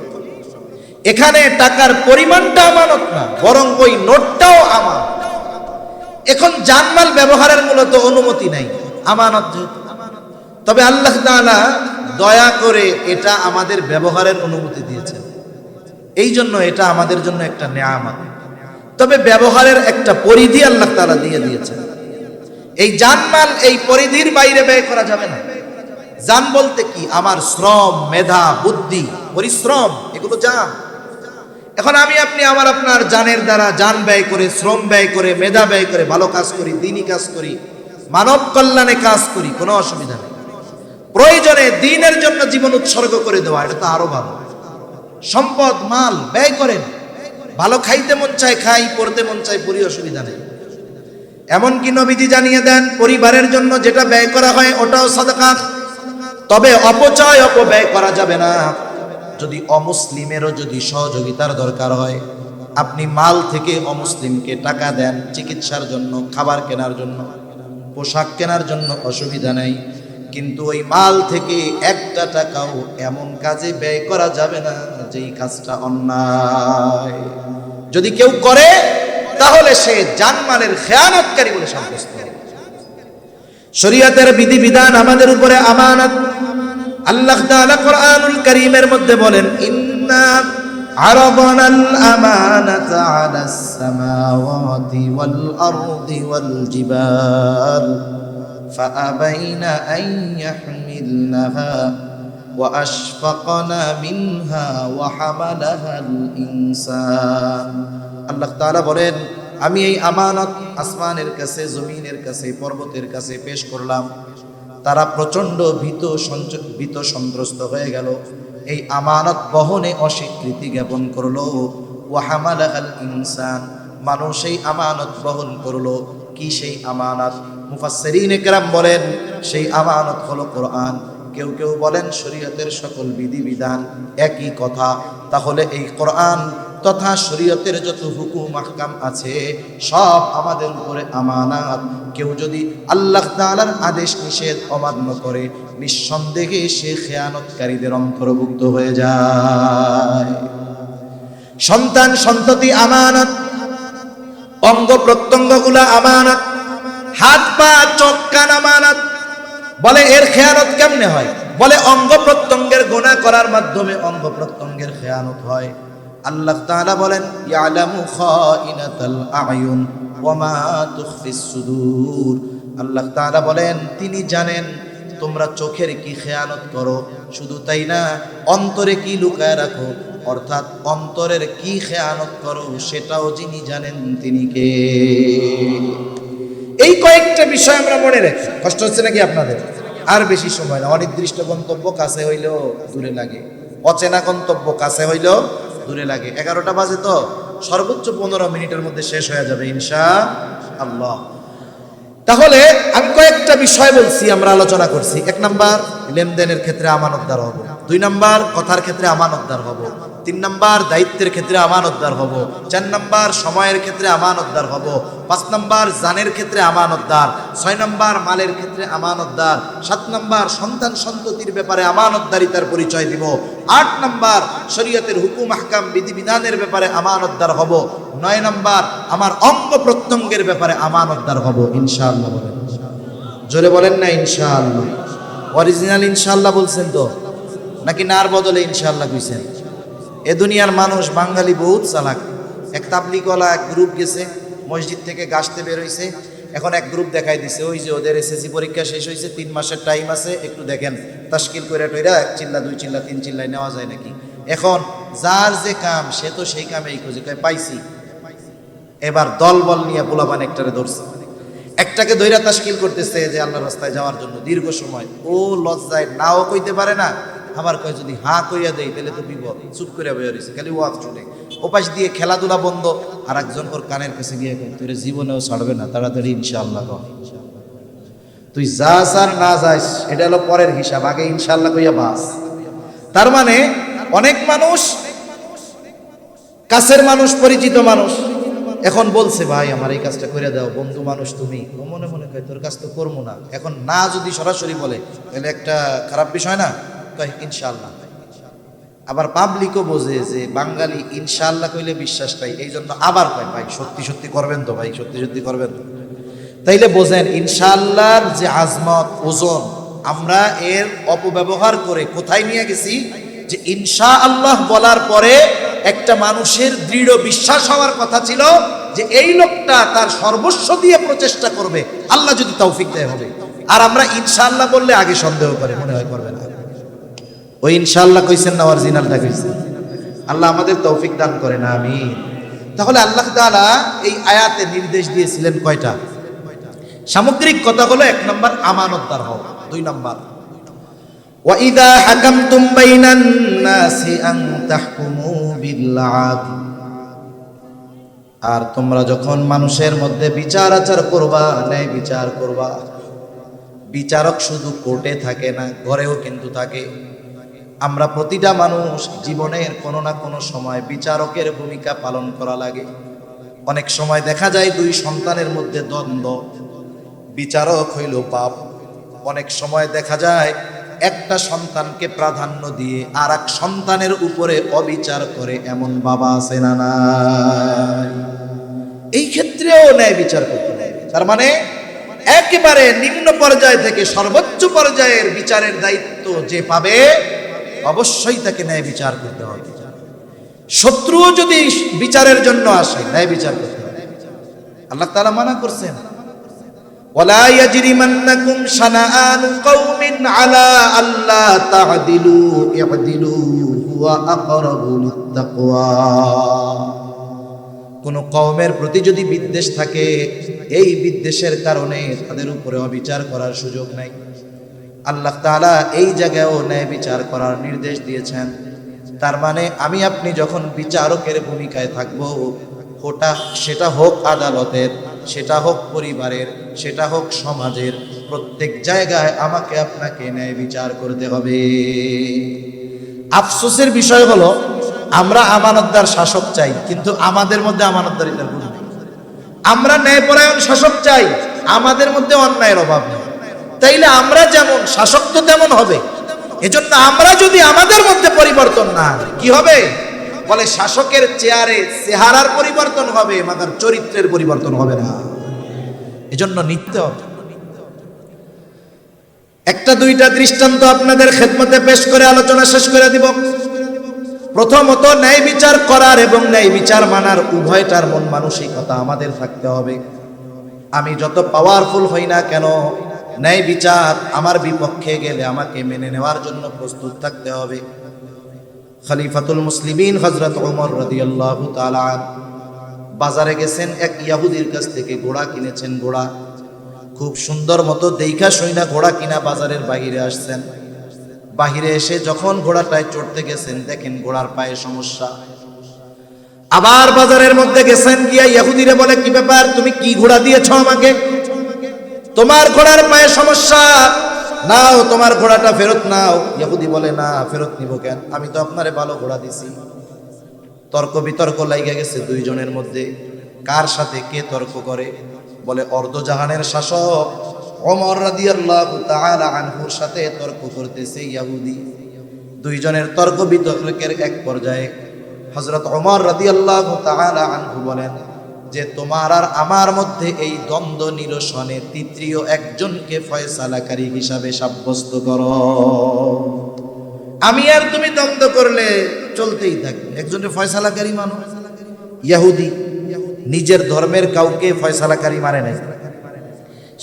এখানে টাকার পরিমাণটা আমানত না, বরং ওই নোটটাও আমানত। এখন জানমাল ব্যবহারের মূলত অনুমতি নাই, আমানত যেহেতু। তবে আল্লাহ তাআলা দয়া করে এটা আমাদের ব্যবহারের অনুমতি দিয়েছেন, এই জন্য এটা আমাদের জন্য একটা নেয়ামত। তবে ব্যবহারের একটা পরিধি আল্লাহ তাআলা দিয়ে দিয়েছেন। এই জানমাল এই পরিধির বাইরে ব্যয় করা যাবে না। জান বলতে কি? আমার শ্রম, মেধা, বুদ্ধি, পরিশ্রম, এগুলো জান। এখন আমি আপনি আমার আপনার জানের দ্বারা জান ব্যয় করে, শ্রম ব্যয় করে, মেধা ব্যয় করে ভালো কাজ করি, দ্বীনি কাজ করি, মানব কল্যাণে কাজ করি, কোনো অসুবিধা নেই। প্রয়োজনে দ্বীনের জন্য জীবন উৎসর্গ করে দেওয়া, এটা তো আরো ভালো। সম্পদ মাল ব্যয় করেন, ভালো খাইতে মন চায় খাই, পড়তে মন চায় পড়ি, অসুবিধা নেই। এমনকি নবীজি জানিয়ে দেন, পরিবারের জন্য যেটা ব্যয় করা হয় ওটাও সাদাকা। তবে অপচয়, অপব্যয় করা যাবে না। যদি অমুসলিমেরও যদি সহযোগিতার দরকার হয়, আপনি মাল থেকে অমুসলিমকে টাকা দেন চিকিৎসার জন্য, খাবার কেনার জন্য, পোশাক কেনার জন্য, অসুবিধা নেই। কিন্তু ওই মাল থেকে একটা টাকাও এমন কাজে ব্যয় করা যাবে না যেই কাজটা অন্যায়। যদি কেউ করে তাহলে সে জানমালের খেয়ানতকারী বলে সাব্যস্ত হবে। শরীয়তের বিধিবিধান আমাদের উপরে আমানত। আল্লাহ তাআলা কোরআনুল কারীমের মধ্যে বলেন, ইন্না আরাদানাল আমানাতা আলাস সামাওয়াতি ওয়াল আরদি ওয়াল জিবাল ফাআবাইনা আন ইয়াহমিলনাহা ওয়া আশফাকনা মিনহা ওয়া হামালাহাল ইনসান। আল্লাহ তাআলা বলেন, আমি এই আমানত আসমানের কাছে, জমিনের কাছে, পর্বতের কাছে পেশ করলাম। তারা প্রচণ্ড ভীত সন্ত্রস্ত হয়ে গেল, এই আমানত বহনে অস্বীকৃতি জ্ঞাপন করলো। ওয়া হামালাহাল ইনসান, মানুষ এই আমানত বহন করলো। কি সেই আমানত? মুফাসসিরিনে কেরাম বলেন, সেই আমানত হলো কোরআন। কেউ কেউ বলেন শরীয়তের সকল বিধিবিধান, একই কথা। তাহলে এই কোরআন তথা শরীয়তের যত হুকুম আহকাম আছে সব আমাদের উপরে আমানত। কেউ যদি আল্লাহ তাআলার আদেশ নিষেধ অমান্য করে, নিঃসন্দেহে সে খেয়ানতকারীদের অন্তর্ভুক্ত হয়ে যায়। সন্তান সন্ততি আমানত, অঙ্গ প্রত্যঙ্গগুলা আমানত, হাত পা চোখ কান আমানত। বলে এর খেয়ানত কেমনে হয়? বলে অঙ্গ প্রত্যঙ্গের গুনাহ করার মাধ্যমে অঙ্গ প্রত্যঙ্গের খেয়ানত হয়। আল্লাহ তাআলা বলেন, ইয়ালামু খাইনাতাল আয়ুন ওয়া মা তুখফিস সুদূর। আল্লাহ তাআলা বলেন, তিনি জানেন তোমরা চোখের কি খেয়ানত করো, শুধু তাই না অন্তরে কি লুকায় রাখো, অর্থাৎ অন্তরের কি খেয়ানত করো সেটাও যিনি জানেন তিনি কে। এই কয়েকটা বিষয় আমরা মনে রাখি। কষ্ট হচ্ছে নাকি আপনাদের? আর বেশি সময় না। অনির্দিষ্ট গন্তব্য কাছে হইলেও দূরে লাগে, অচেনা গন্তব্য কাছে হইলেও দূরে লাগে। 11টা বাজে তো, সর্বোচ্চ 15 মিনিটের মধ্যে শেষ হয়ে যাবে ইনশাআল্লাহ। তাহলে আমি কয়েকটা বিষয় বলছি, আমরা আলোচনা করছি। 1 নাম্বার, লেনদেনের ক্ষেত্রে আমানতদার হব। 2 নাম্বার, কথার ক্ষেত্রে আমানতদার হব। 3 নাম্বার, দায়িত্বের ক্ষেত্রে আমানতদার হব। 4 নাম্বার, সময়ের ক্ষেত্রে আমানতদার হব। 5 নাম্বার, জানের ক্ষেত্রে আমানতদার। 6 নাম্বার, মালের ক্ষেত্রে আমানতদার। 7 নাম্বার, সন্তান সন্ততির ব্যাপারে আমানতদারিতার পরিচয় দিব। 8 নাম্বার, শরীয়তের হুকুম আহকাম বিধিবিধানের ব্যাপারে আমানতদার হব। 9 নাম্বার, আমার অঙ্গ প্রত্যঙ্গের ব্যাপারে আমানতদার হব ইনশাআল্লাহ। বলেন জোরে বলেন না ইনশাআল্লাহ। অরিজিনাল ইনশাআল্লাহ বলছেন তো, নাকি নার বদলে ইনশাআল্লাহ কইছেন? এ দুনিয়ার মানুষ বাঙালি বহুত চালাক। এক তাবলিগওয়ালা এক গ্রুপ গেছে মসজিদ থেকে গাছতে বের হইছে, এখন এক গ্রুপ দেখাই দিছে ওই যে ওদের এসএসসি পরীক্ষা শেষ হয়েছে, 3 মাসের টাইম আছে, একটু দেখেন তাশকিল করে টইরা 1 চিল্লা 2 চিল্লা 3 চিল্লায় নেওয়া যায় নাকি। এখন যার যে কাম সে তো সেই কামেই খুঁজে কয় পাইছি। এবার দল বল নিয়ে পোলাপান একটারে ধরছে, একটাকে দৈরা তাশকিল করতেছে যে আল্লাহর রাস্তায় যাওয়ার জন্য দীর্ঘ সময়। ও লজ্জায় নাও কইতে পারে না, আবার কয় যদি হাঁ কইয়া দেই তাহলে তো বিপদ, চুপ করে বইয়া রয়েছে খালি ওয়াজ চলে। ওপাশ দিয়ে খেলাধুলা বন্ধ, আর একজন ওর কানের কাছে গিয়ে কয় তোর জীবনেও ছাড়বে না, তাড়াতাড়ি ইনশাআল্লাহ কর। তুই যাস আর না যাস এটা হলো পরের হিসাব, আগে ইনশাআল্লাহ কইয়া বাস। তার মানে অনেক মানুষ, কাছের মানুষ, পরিচিত মানুষ এখন বলছে ভাই আমার এই কাজটা করে দাও, বন্ধু মানুষ তুমি, ও মনে মনে কয় তোর কাজ তো করবো না। এখন না যদি সরাসরি বলে তাহলে একটা খারাপ বিষয় না, কয় ইনশাআল্লাহ। আবার পাবলিকও বোঝে যে বাঙালি ইনশাআল্লাহ কইলে বিশ্বাস পাই, এই জন্য আবার কয় ভাই সত্যি সত্যি করবেন তো, ভাই সত্যি সত্যি করবেন তো। তাইলে বোঝেন ইনশাআল্লাহর যে আজমত, ওজন, আমরা এর অপব্যবহার করে কোথায় নিয়ে গেছি যে ইনশাআল্লাহ বলার পরে একটা মানুষের দৃঢ় বিশ্বাস হওয়ার কথা ছিল যে এই লোকটা তার সর্বস্ব দিয়ে প্রচেষ্টা করবে, আল্লাহ যদি তৌফিক দেয় হবে। আর আমরা ইনশাআল্লাহ বললে আগে সন্দেহ করে, মনে হয় করবে না। ওই ইনশাআল্লাহ কইছেন না অরিজিনালটা কইছেন? আল্লাহ আমাদের তৌফিক দান করেন, আমিন। তাহলে আল্লাহ তাআলা এই আয়াতে নির্দেশ দিয়েছিলেন কয়টা? সামগ্রিক কথা হলো 1 নাম্বার আমানতদার হও, 2 নাম্বার ওয়া ইযা হাকামতুম বাইনান নাসি আন তাহকুমু বিল আদল, আর তোমরা যখন মানুষের মধ্যে বিচার আচার করবা, ন্যায় বিচার করবা। বিচারক শুধু কোর্টে থাকে না, ঘরেও কিন্তু থাকে। আমরা প্রতিটা মানুষ জীবনের কোনো না কোনো সময় বিচারকের ভূমিকা পালন করা লাগে। অনেক সময় দেখা যায় 2 সন্তানের মধ্যে দ্বন্দ্ব, বিচারক হইল বাপ। অনেক সময় দেখা যায় একটা সন্তানকে প্রাধান্য দিয়ে আর এক সন্তানের উপরে অবিচার করে, এমন বাবা আছে না নাই? এই ক্ষেত্রেও ন্যায় বিচার করতে হবে। তার মানে একেবারে নিম্ন পর্যায় থেকে সর্বোচ্চ পর্যায়ের বিচারের দায়িত্ব যে পাবে অবশ্যই তাকে ন্যায় বিচার করতে হবে। শত্রুও যদি বিচারের জন্য আসে ন্যায় বিচার করতে হবে। আল্লাহ তাআলা মানা করছেন ওয়ালা ইয়াজরিমান্নাকুম শানাআনু কওমিন আলা আল্লা তা'দিলু ই'দিলু হুয়া আকরাবু লিত্তাকওয়া। কোন কওমের প্রতি যদি বিদ্বেষ থাকে, এই বিদ্বেষের কারণে তাদের উপরে অবিচার করার সুযোগ নাই। আল্লাহ তাআলা এই জায়গায়ও ন্যায় বিচার করার নির্দেশ দিয়েছেন। তার মানে আমি আপনি যখন বিচারকের ভূমিকায় থাকবো, সেটা হোক আদালতের, সেটা হোক পরিবারের, সেটা হোক সমাজের, প্রত্যেক জায়গায় আমাকে আপনাকে ন্যায় বিচার করতে হবে। আফসোসের বিষয় হলো আমরা আমানতদার শাসক চাই, কিন্তু আমাদের মধ্যে আমানতদারিতার গুণ নেই। আমরা ন্যায়পরায়ণ শাসক চাই, আমাদের মধ্যে অন্যায়ের অভাব নেই। তাইলে আমরা যেমন শাসক তো তেমন হবে। এজন্য আমরা যদি আমাদের মধ্যে পরিবর্তন না, কি হবে? বলে শাসকের চেয়ারে চেহারার পরিবর্তন হবে, মাগার চরিত্রের পরিবর্তন হবে না। এজন্য নিতে হবে। 1-2টা দৃষ্টান্ত আপনাদের খেদমতে পেশ করে আলোচনা শেষ করে দিব। প্রথমত, ন্যায় বিচার করার এবং ন্যায় বিচার মানার উভয়টার মন মানসিকতা আমাদের থাকতে হবে। আমি যত পাওয়ারফুল হই না কেন, ন্যায় বিচার আমার বিপক্ষে গেলে আমাকে মেনে নেওয়ার জন্য প্রস্তুত থাকতে হবে। খলিফাতুল মুসলিমিন হযরত ওমর রাদিয়াল্লাহু তাআলা বাজারে গেছেন, এক ইহুদির কাছ থেকে ঘোড়া কিনেছেন। ঘোড়া খুব সুন্দর মতো দেইখা শুইনা ঘোড়া কিনা বাজারের বাইরে আসছেন। বাহিরে এসে যখন ঘোড়াটায় চড়তে গেছেন, দেখেন ঘোড়ার পায়ে সমস্যা। আবার বাজারের মধ্যে গেছেন, গিয়া ইহুদিরে বলে কি ব্যাপার, তুমি কি ঘোড়া দিয়েছো আমাকে? তোমার ঘোড়ার পায়ে সমস্যা, নাও তোমার ঘোড়াটা ফেরত নাও। ইহুদি বলে না, ফেরত নিব কেন? আমি তো আপনারে ভালো ঘোড়া দিছি। তর্ক বিতর্ক লাইগা গেছে 2 জনের মধ্যে। কার সাথে কে তর্ক করে? বলে অর্ধজাহানের শাসক ওমর রাদিয়াল্লাহু তাআলা আনহুর সাথে তর্ক করতেছে ইহুদি। 2 জনের তর্ক বিতর্কের এক পর্যায়ে হযরত ওমর রাদিয়াল্লাহু তাআলা আনহু বলেন, যে তোমার আর আমার মধ্যে এই দ্বন্দ্ব নিরসনে তৃতীয় একজনকে ফয়সালাকারী হিসাবে সাব্যস্ত করো। আমি আর তুমি দ্বন্দ্ব করলে চলতেই থাকবে, একজনের ফয়সালাকারী মানো। ইহুদি নিজের ধর্মের কাউকে ফয়সালাকারী মানে নাই।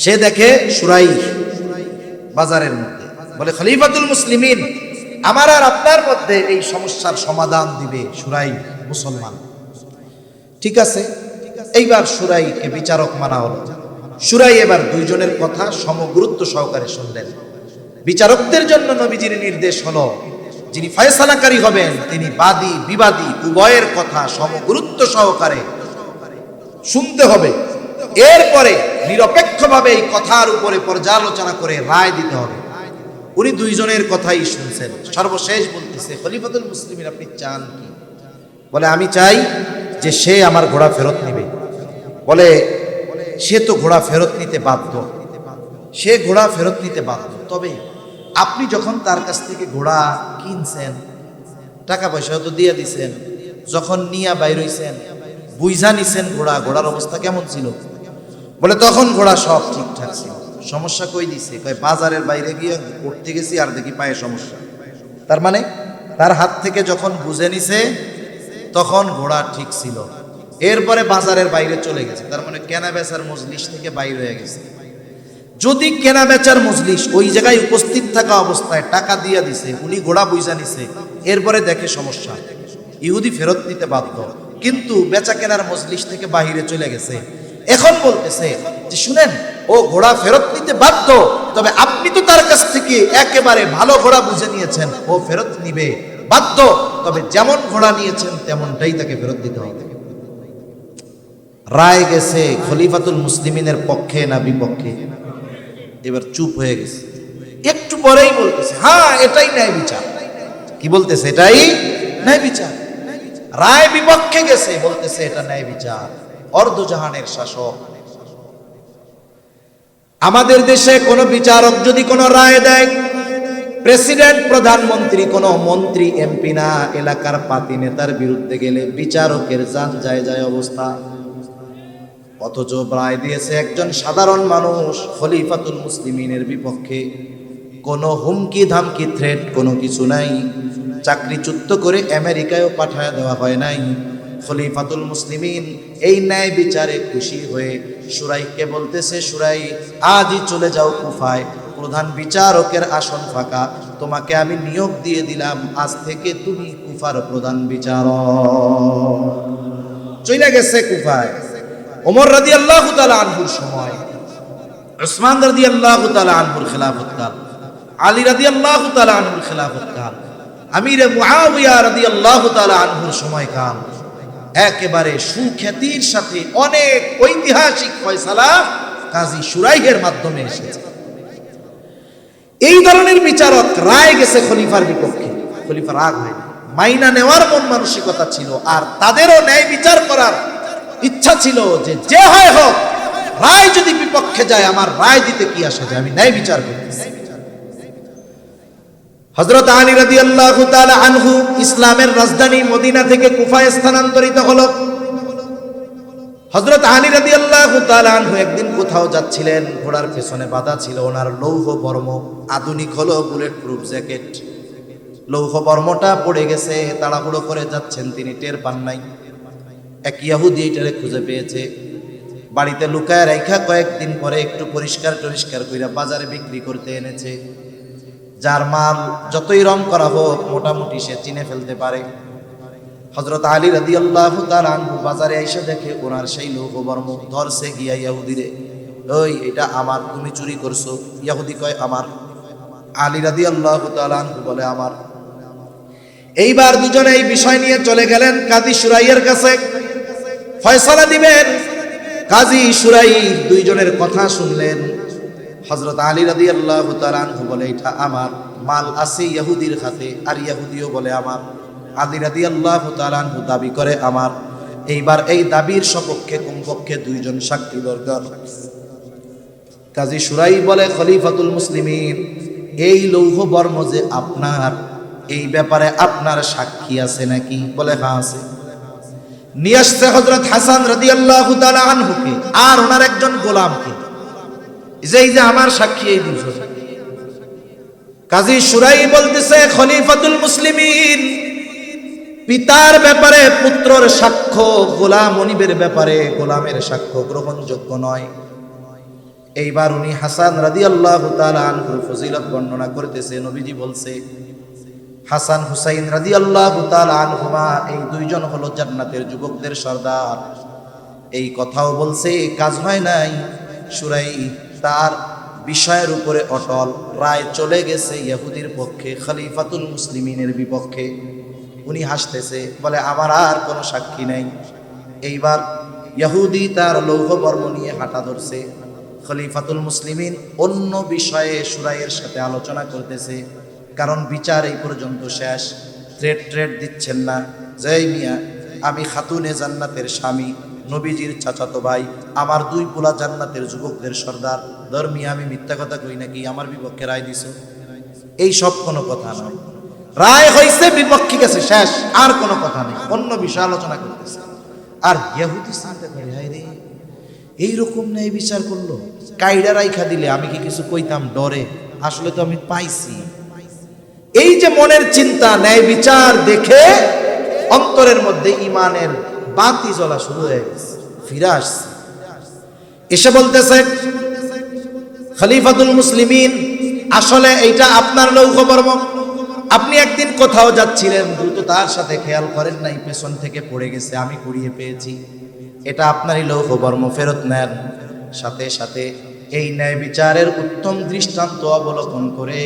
সে দেখে সুরাই বাজারের মধ্যে, বলে খলিফাতুল মুসলিমিন, আমার আর আপনার মধ্যে এই সমস্যার সমাধান দিবে সুরাই মুসলমান। ঠিক আছে, এইবার সুরাইকে বিচারক মানা হলো। সুরাই এবার দুইজনের কথা সমগুরুত্ব সহকারে শুনলেন। বিচারকদের জন্য নবীজির নির্দেশ হলো, যিনি ফয়সালাকারী হবেন তিনি বাদী বিবাদী উভয়ের কথা সমগুরুত্ব সহকারে শুনতে হবে। এরপরে নিরপেক্ষভাবে এই কথার উপরে পর্যালোচনা করে রায় দিতে হবে। উনি দুইজনের কথাই শুনছেন। সর্বশেষ বলতেছে, খলিফাতুল মুসলিমিন আপনি চান কি? বলে আমি চাই যে সে আমার ঘোড়া ফেরত নিবে। বলে সে তো ঘোড়া ফেরত নিতে বাধ্য, সে ঘোড়া ফেরত নিতে বাধ্য, তবে আপনি যখন তার কাছ থেকে ঘোড়া কিনছেন, টাকা পয়সা তো দিয়ে দিছেন, যখন নিয়া বাইর হইছেন বুঝা নিছেন ঘোড়ার অবস্থা কেমন ছিল? বলে তখন ঘোড়া সব ঠিকঠাক ছিল। সমস্যা কই দিছে? কয় বাজারের বাইরে গিয়ে উঠতে গেছি আর দেখি পায়ে সমস্যা। তার মানে তার হাত থেকে যখন বুঝে নিছে তখন ঘোড়া ঠিক ছিল, এরপরে বাজারের বাইরে চলে গেছে, তার মানে কেনা বেচার মজলিস থেকে বাইর হয়ে গেছে। যদি কেনা বেচার মজলিস ওই জায়গায় উপস্থিত থাকা অবস্থায় টাকা দিয়ে দিছে, উনি ঘোড়া বুঝা নিছে, এরপরে দেখে সমস্যা, ইহুদি ফেরত নিতে বাধ্য, কিন্তু বেচা কেনার মজলিস থেকে বাহিরে চলে গেছে। এখন বলতেছে যে শুনেন, ও ঘোড়া ফেরত নিতে বাধ্য, তবে আপনি তো তার কাছ থেকে একেবারে ভালো ঘোড়া বুঝে নিয়েছেন, ও ফেরত নিবে বাধ্য, তবে যেমন ঘোড়া নিয়েছেন তেমনটাই তাকে ফেরত দিতে হবে। রায় গেছে খলিফাতুল মুসলিমিনের পক্ষে না বিপক্ষে? এবার চুপ হয়ে গেছে। একটু পরেই বলতেছে, হ্যাঁ এটাই ন্যায় বিচার। কি বলতেছে? এটাই ন্যায় বিচার। রায় বিপক্ষে গেছে, বলতেছে এটা ন্যায় বিচার। অর্ধজাহানের শাসক। আমাদের দেশে কোন বিচারক যদি কোন রায় দেয়, প্রেসিডেন্ট প্রধানমন্ত্রী কোন মন্ত্রী এমপি না, এলাকার পাতি নেতার বিরুদ্ধে গেলে বিচারকের জান যায় যায় অবস্থা। অথচ রায় দিয়েছে একজন সাধারণ মানুষ খলিফাতুল মুসলিমিনের বিপক্ষে। কোনো হুমকি ধামকি থ্রেট কোনো কিছু নাই, চাকরিচ্যুত করে আমেরিকায়ও পাঠায় দেওয়া হয় নাই। খলিফাতুল মুসলিমিন এই ন্যায় বিচারে খুশি হয়ে সুরাইকে বলতেছে, সুরাই আজই চলে যাও কুফায়, প্রধান বিচারকের আসন ফাঁকা, তোমাকে আমি নিয়োগ দিয়ে দিলাম, আজ থেকে তুমি কুফার প্রধান বিচারক। চলে গেছে কুফায়। ওমর রাদিয়াল্লাহু তাআলা আনহুর সময়, উসমান রাদিয়াল্লাহু তাআলা আনহুর খেলাফতকাল, আলী রাদিয়াল্লাহু তাআলা আনহুর খেলাফতকাল, আমিরে মুআবিয়া রাদিয়াল্লাহু তাআলা আনহুর সময়কাল, একেবারে সুখ্যাতির সাথে অনেক ঐতিহাসিক ফয়সালা কাজী সুরাইহের মাধ্যমে এসেছে। এই ধরনের বিচারক রায় গেছে খলিফার বিপক্ষে, খলিফা রাগ হয় মাইনা নেওয়ার মন মানসিকতা ছিল, আর তাদেরও ন্যায় বিচার করার ইচ্ছা ছিল যে যে হয় হোক, রায় যদি বিপক্ষে যায় আমার রায় দিতে কি আসে যায়, আমি ন্যায় বিচার করতেছি। হযরত আলী রাদিয়াল্লাহু তাআলা আনহু ইসলামের রাজধানী মদিনা থেকে কুফায় স্থানান্তরিত হলো। হযরত আলী রাদিয়াল্লাহু তাআলা আনহু একদিন কোথাও যাচ্ছিলেন, ঘোড়ার পেছনে বাঁধা ছিল ওনার লৌহ বর্ম, আধুনিক হলো বুলেট প্রুফ জ্যাকেট। লৌহ বর্মটা পড়ে গেছে, তাড়াহুড়ো করে যাচ্ছেন, তিনি টের পান নাই। এক ইহুদি এটারে খুঁজে পেয়েছে, বাড়িতে লুকায় রাখা কয়েকদিন পরে একটু পরিষ্কার কইরা বাজারে বিক্রি করতে এনেছে। যার মাল যতই রং করা হোক মোটামুটি সে চিনে ফেলতে পারে। হযরত আলী রাদিয়াল্লাহু তাআলা আনহু বাজারে এসে দেখে ওনার সেই লৌহ বর্ম, ধরছে গিয়া ইহুদিরে, ওই এটা আমার, তুমি চুরি করছো। ইহুদি কয় আমার। আলী রাদিয়াল্লাহু তাআলা আনহু বলে আমার। এইবার দুজনে এই বিষয় নিয়ে চলে গেলেন কাজী সুরাইয়ের কাছে, ফয়সালা দিবেন। কাজী সুরাই দুইজনের কথা শুনলেন। হযরত আলী রাদিয়াল্লাহু তাআলা আনহু বলে এটা আমার, মাল আছে ইহুদির হাতে, আর ইহুদিও বলে আমার। আলী রাদিয়াল্লাহু তাআলা আনহু দাবি করে আমার। এইবার এই দাবির সপক্ষে কমপক্ষে দুইজন সাক্ষী দরকার। কাজী সুরাই বলে, খলিফাতুল মুসলিমিন, এই লৌহ বর্ম যে আপনার, এই ব্যাপারে আপনার সাক্ষী আছে নাকি? বলে হ্যাঁ আছে। নিয়ে আসছে হযরত হাসান রাদিয়াল্লাহু তাআলা আনহুকে আর ওনার একজন গোলামকে, এই যে আমার সাক্ষী এই দুজন। কাজী শুরাই বলতেছে খলিফাতুল মুসলিমিন পিতার ব্যাপারে পুত্রের সাক্ষ্য, গোলাম মনিবের ব্যাপারে গোলামের সাক্ষ্য গ্রহণযোগ্য নয়। এইবার উনি হাসান রাদিয়াল্লাহু তাআলা আনহুর ফজিলত বর্ণনা করতেছে। নবীজি বলছে হাসান হুসাইন রাদিয়াল্লাহু তাআলা আনহুমা এই দুইজন হলো জান্নাতের যুবকদের সর্দার। এই কথাও বলছে, কাজ হয় নাই। শুরাই তার বিষয়ের উপরে অটল, রায় চলে গেছে ইহুদির পক্ষে, খলিফাতুল মুসলিমিনের বিপক্ষে। উনি হাসতেছে, বলে আমার আর কোনো সাক্ষী নেই। এইবার ইহুদি তার লৌহ বর্ম নিয়ে হাঁটা ধরছে। খলিফাতুল মুসলিমিন অন্য বিষয়ে শুরাইয়ের সাথে আলোচনা করতেছে, কারণ বিচার এই পর্যন্ত শেষ। ট্রেড দিচ্ছেন না। জয় মিয়া, আমি খাতুনে জান্নাতের স্বামী, নবীজির চাচাতো ভাই, আমার দুই পোলা জান্নাতের যুবকদের সর্দার। ধর্মিয়া আমি মিথ্যা কথা কই নাকি? আমার বিপক্ষে রায় দিছ? এই সব কোনো কথা নয়। রায় হয়েছে, বিপক্ষে গেছে, শেষ, আর কোনো কথা নেই। অন্য বিষয় আলোচনা করতেছে। আর ইহুদি চিন্তা করে, হায় রে, এইরকম ন্যায় বিচার করলো, কাইডা রাইখা দিলে আমি কি কিছু কইতাম ডরে? আসলে তো আমি পাইছি। এই যে মনের চিন্তা, ন্যায় বিচার দেখে অন্তরের মধ্যে ইমানের বাতি জ্বলা শুরু হয়ে গেছে, ফিরে আসছে। এসে বলতেছে খলিফাতুল মুসলিমিন, আসলে এইটা আপনার লৌহ বর্ম। আপনি একদিন কোথাও যাচ্ছিলেন, দ্রুত তার সাথে খেয়াল করেন নাই, পেছন থেকে পড়ে গেছে, আমি কুড়িয়ে পেয়েছি। এটা আপনারই লৌহ বর্ম, ফেরত নেন। সাথে সাথে এই ন্যায় বিচারের উত্তম দৃষ্টান্ত অবলোকন করে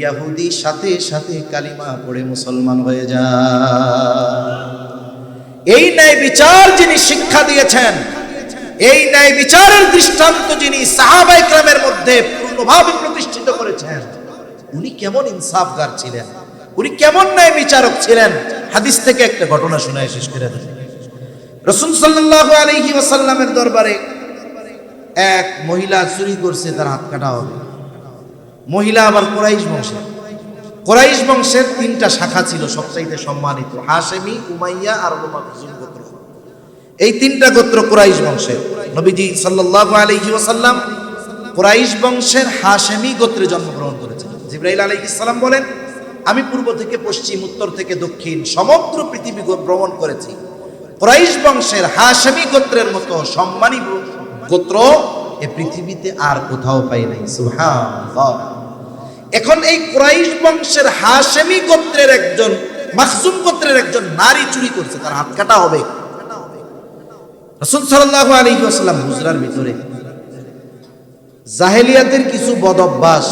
ইহুদি সাথে সাথে কালিমা পড়ে মুসলমান হয়ে যায়। এই ন্যায় বিচার যিনি শিক্ষা দিয়েছেন, এই ন্যায় বিচারের দৃষ্টান্ত যিনি সাহাবায়ে কেরামের মধ্যে পূর্ণভাবে প্রতিষ্ঠিত করেছেন, উনি কেমন ইনসাফগার ছিলেন, উনি কেমন ন্যায় বিচারক ছিলেন। হাদিস থেকে একটা ঘটনা শোনায় শেষ করে দেন। রাসূল সাল্লাল্লাহু আলাইহি ওয়াসাল্লামের দরবারে এক মহিলা চুরি করছে, তার হাত কাটা হবে। মহিলা আবার কুরাইশ বংশের তিনটা শাখা ছিল সবচাইতে সম্মানিত, হাশেমি, উমাইয়া আর মাখজুম গোত্র। এই তিনটা গোত্র কুরাইশ বংশের। নবীজি সাল্লাল্লাহু আলাইহি ওয়াসাল্লাম কুরাইশ বংশের হাশেমি গোত্রে জন্মগ্রহণ করেছেন। জিবরাইল আলাইহিস সালাম বলেন, আমি পূর্ব থেকে পশ্চিম, উত্তর থেকে দক্ষিণ সমগ্র পৃথিবী ভ্রমণ করেছি। কুরাইশ বংশের হাশেমি গোত্রের মতো সম্মানী গোত্র এ পৃথিবীতে আর কোথাও পাই নাই। সুবহানাল্লাহ। এখন এই কুরাইশ বংশের হাশেমি গোত্রের একজন, মাখজুম গোত্রের একজন নারী চুরি করছে, তার হাত কাটা হবে। রাসূল সাল্লাল্লাহু আলাইহি ওয়াসাল্লাম হুজরার ভিতরে জাহেলিয়াতের কিছু বদ অভ্যাস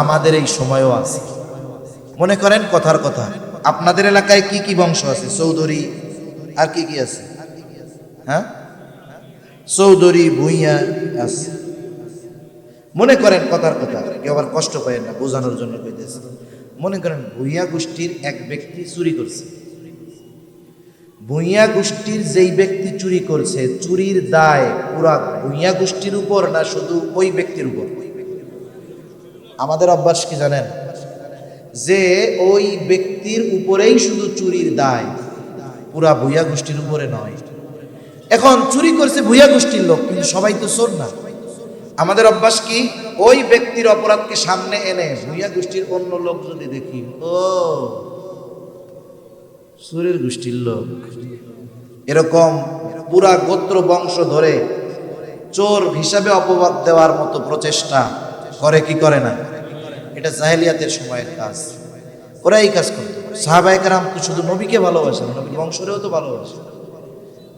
আমাদের এই সময়ও আছে। মনে করেন কথার কথা, আপনাদের এলাকায় কি কি বংশ আছে? চৌধুরী আর কি কি আছে? হ্যাঁ, চৌধুরী, ভুইয়া আছে। মনে করেন কথার কথা, কেউ আবার কষ্ট পায় না, বোঝানোর জন্য কইতেছে। মনে করেন ভুইয়া গোষ্ঠীর এক ব্যক্তি চুরি করছে। ভুইয়া গোষ্ঠীর যেই ব্যক্তি চুরি করছে, চুরির দায় পুরা ভুইয়া গোষ্ঠীর উপর না শুধু ওই ব্যক্তির উপর? আমাদের অভ্যাস কি জানেন? যে ওই ব্যক্তির উপরেই শুধু চুরির দায়, পুরা ভুইয়া গোষ্ঠীর উপরে নয়। এখন চুরি করছে ভুইয়া গোষ্ঠীর লোক, কিন্তু সবাই তো চোর না। আমাদের অভ্যাস কি, ওই ব্যক্তির অপরাধকে সামনে এনে ভুইয়া গোষ্ঠীর অন্য লোক যদি দেখি, ও চোরের গোষ্ঠীর লোক, এরকম পুরা গোত্র বংশ ধরে চোর হিসাবে অপবাদ দেওয়ার মতো প্রচেষ্টা করে কি করে না? এটা জাহেলিয়াতের সময়ের কাজ। ওরা এই কাজ করতো। সাহাবায়ে কেরাম তো শুধু নবীকে ভালোবাসে না, নবীর বংশরেও তো ভালোবাসে,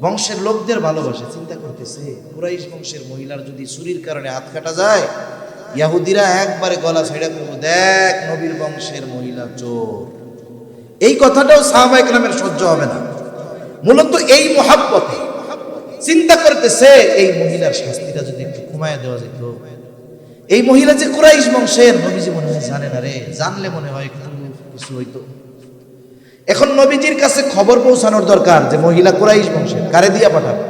বংশের লোকদের ভালোবাসে। চিন্তা করতেছে, কুরাইশ বংশের মহিলার যদি চুরির কারণে হাত কাটা যায়, ইহুদিরা একবারে গলা ছেড়ে করবো, দেখ নবীর বংশের মহিলা চোর। এই কথাটাও সাহাবায়ে কেরামের সহ্য হবে না। মূলত এই মহাব্বতে চিন্তা করতেছে, এই মহিলার শাস্তিটা যদি একটু কমায় দেওয়া যেত। এই মহিলা যে কুরাইশ বংশের, নবীজি মনে হয় জানে না রে, জানলে মনে হয় একটু কিছু হইতো। এখন নবীজির কাছে খবর পৌঁছানোর দরকার যে মহিলা কুরাইশ বংশের। কারে দিয়া পাঠাবে?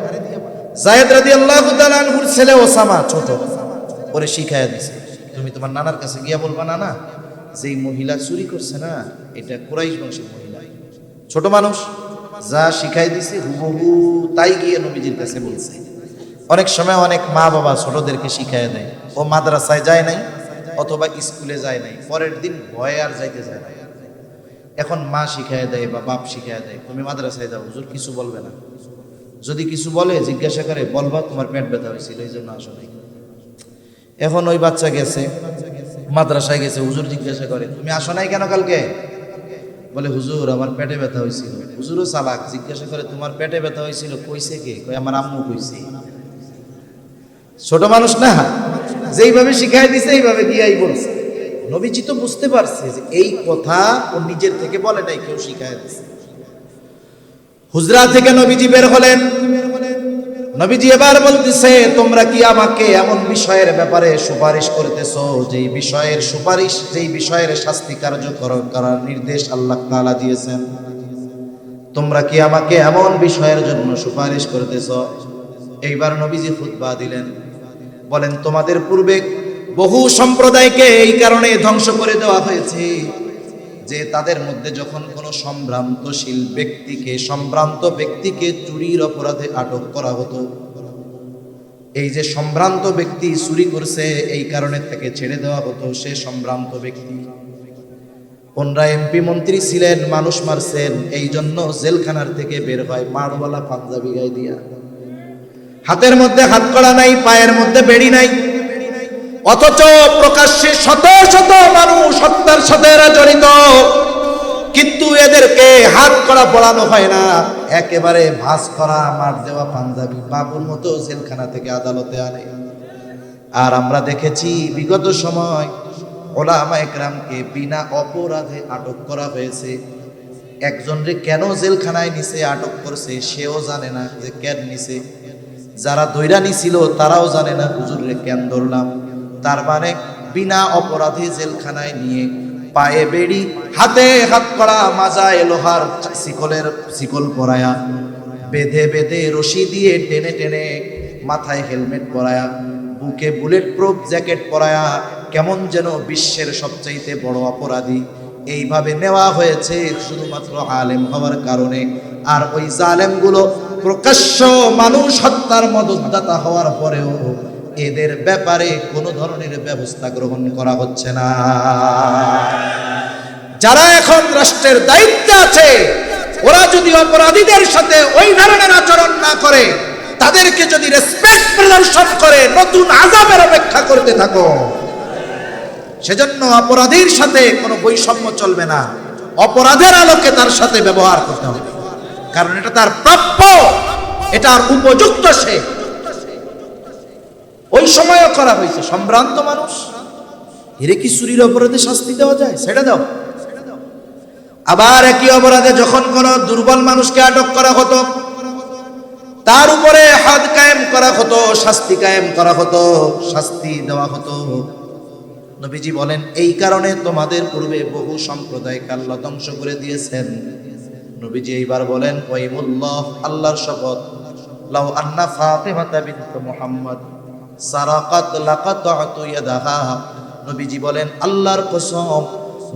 যায়েদ রাদিয়াল্লাহু তাআলা আনহুর ছেলে ওসামা, ছোট, ওরে শিখায়া দিছে, তুমি তোমার নানার কাছে গিয়া বলবা, নানা যেই মহিলা চুরি করছে না, এটা কুরাইশ বংশের মহিলা। ছোট মানুষ, যা শিখাই দিছি হুবহু তাই গিয়ে নবীজির কাছে বলছে। অনেক সময় অনেক মা বাবা ছোটদেরকে শিখাই দেয়, ও মাদ্রাসায় যায় নাই অথবা স্কুলে যায় নাই, পরের দিন ভয়ে আর যাইতে যায় না। এখন মা শিখাই দেয় বা বাপ শিখাই দেয়, তুমি মাদ্রাসায় যাও, হুজুর কিছু বলবে না। যদি কিছু বলে জিজ্ঞাসা করে, বলবা তোমার পেট ব্যথা হয়েছিল এই জন্য আসো নাই। এখন ওই বাচ্চা গেছে মাদ্রাসায় গেছে, হুজুর জিজ্ঞাসা করে তুমি আসো নাই কেন কালকে? বলে হুজুর আমার পেটে ব্যথা হয়েছিল। হুজুরও চালাক, জিজ্ঞাসা করে তোমার পেটে ব্যথা হয়েছিল কইছে কে? কই আমার আম্মু কইছে। ছোট মানুষ না, যেইভাবে শিখাই দিছে এইভাবে দিয়াই বলছে। নবীজি তো বুঝতে পারছে যে এই কথা ও নিজের থেকে বলে নাই, কেউ শিখাই দিছে। হুজরা থেকে নবীজি বের হলেন। নবীজি এবার বলতেছে, তোমরা কি আমাকে এমন বিষয়ের ব্যাপারে সুপারিশ করতেছো যেই বিষয়ের সুপারিশ, যেই বিষয়ের শাস্তি কার্যকর করার নির্দেশ আল্লাহ তাআলা দিয়েছেন? তোমরা কি আমাকে এমন বিষয়ের জন্য সুপারিশ করতেছো? এইবার নবীজি খুতবা দিলেন, বলেন তোমাদের পূর্বে বহু সম্প্রদায়কে এই কারণে ধ্বংস করে দেওয়া হয়েছে যে তাদের মধ্যে যখন কোনো সম্ভ্রান্ত ব্যক্তিকে চুরির অপরাধে আটক করা হতো, এই যে সম্ভ্রান্ত ব্যক্তি চুরি করছে এই কারণে তাকে ছেড়ে দেওয়া হতো। সে সম্ভ্রান্ত ব্যক্তি, ওনরা এমপি মন্ত্রী ছিলেন, মানুষ মারছেন, এই জন্য জেলখানার থেকে বের হয় মাড়ওয়ালা পাঞ্জাবি গায়ে দিয়া, হাতের মধ্যে হাতকড়া নাই, পায়ের মধ্যে বেড়ি নাই, অথচ প্রকাশ্যে শত শত মানুষ হত্যার সাথে এরা জড়িত, কিন্তু এদেরকে হাত করা পড়ানো হয় না, একেবারে ভাঁজ করা মার দেওয়া পাঞ্জাবি বাবুর মতো জেলখানা থেকে আদালতে আনে। আর আমরা দেখেছি বিগত সময় ওলামা একরামকে বিনা অপরাধে আটক করা হয়েছে। একজনরে কেন জেলখানায় নিছে, আটক করছে, সেও জানে না যে কেন নিছে। যারা দৈরা নিছিল তারাও জানে না হুজুরে কেন ধরলাম। তার মানে বিনা অপরাধে জেলখানায় নিয়ে পায়ে বেড়ি, হাতে হাত করা, মাজায় লোহার শিকল পরায়া, বেঁধে বেঁধে রশি দিয়ে টেনে টেনে, মাথায় হেলমেট পরায়া, বুকে বুলেট প্রুফ জ্যাকেট পরায়া, কেমন যেন বিশ্বের সবচাইতে বড় অপরাধী এইভাবে নেওয়া হয়েছে শুধুমাত্র আলেম হওয়ার কারণে। আর ওই জালেমগুলো প্রকাশ্য মানুষ হত্যার মদতদাতা হওয়ার পরেও এদের ব্যাপারে কোনো ধরনের ব্যবস্থা গ্রহণ করা হচ্ছে না। যারা এখন রাষ্ট্রের দায়িত্বে আছে, ওরা যদি অপরাধীদের সাথে ওই ধরনের আচরণ না করে, তাদেরকে যদি রেসপেক্ট প্রদর্শন করে, নতুন আযাবের অপেক্ষা করতে থাকো। সেজন্য অপরাধীর সাথে কোনো বৈষম্য চলবে না, অপরাধের আলোকে তার সাথে ব্যবহার করতে হবে, কারণ এটা তার প্রাপ্য, এটার উপযুক্ত সে। ওই সময়ও করা হয়েছে সম্ভ্রান্ত মানুষ, এর কি চুরির অপরাধে শাস্তি দেওয়া যায়? সেটা দাও। আবার একই অপরাধে যখন কোন দুর্বল মানুষকে আটক করা হতো, তার উপরে হাদ কায়েম করা হতো, শাস্তি কায়েম করা হতো, শাস্তি দেওয়া হতো। নবীজি বলেন এই কারণে তোমাদের পূর্বে বহু সম্প্রদায়কে আল্লাহ ধ্বংস করে দিয়েছেন। নবীজি এইবার বলেন ওয়াইমুল্লাহ, আল্লাহর শপথ, লাউ আন্না ফাতিমাতা বিনত মুহাম্মদ সারাকাত লাকাতাতু ইয়াদাহা। নবীজি বলেন আল্লাহর কসম,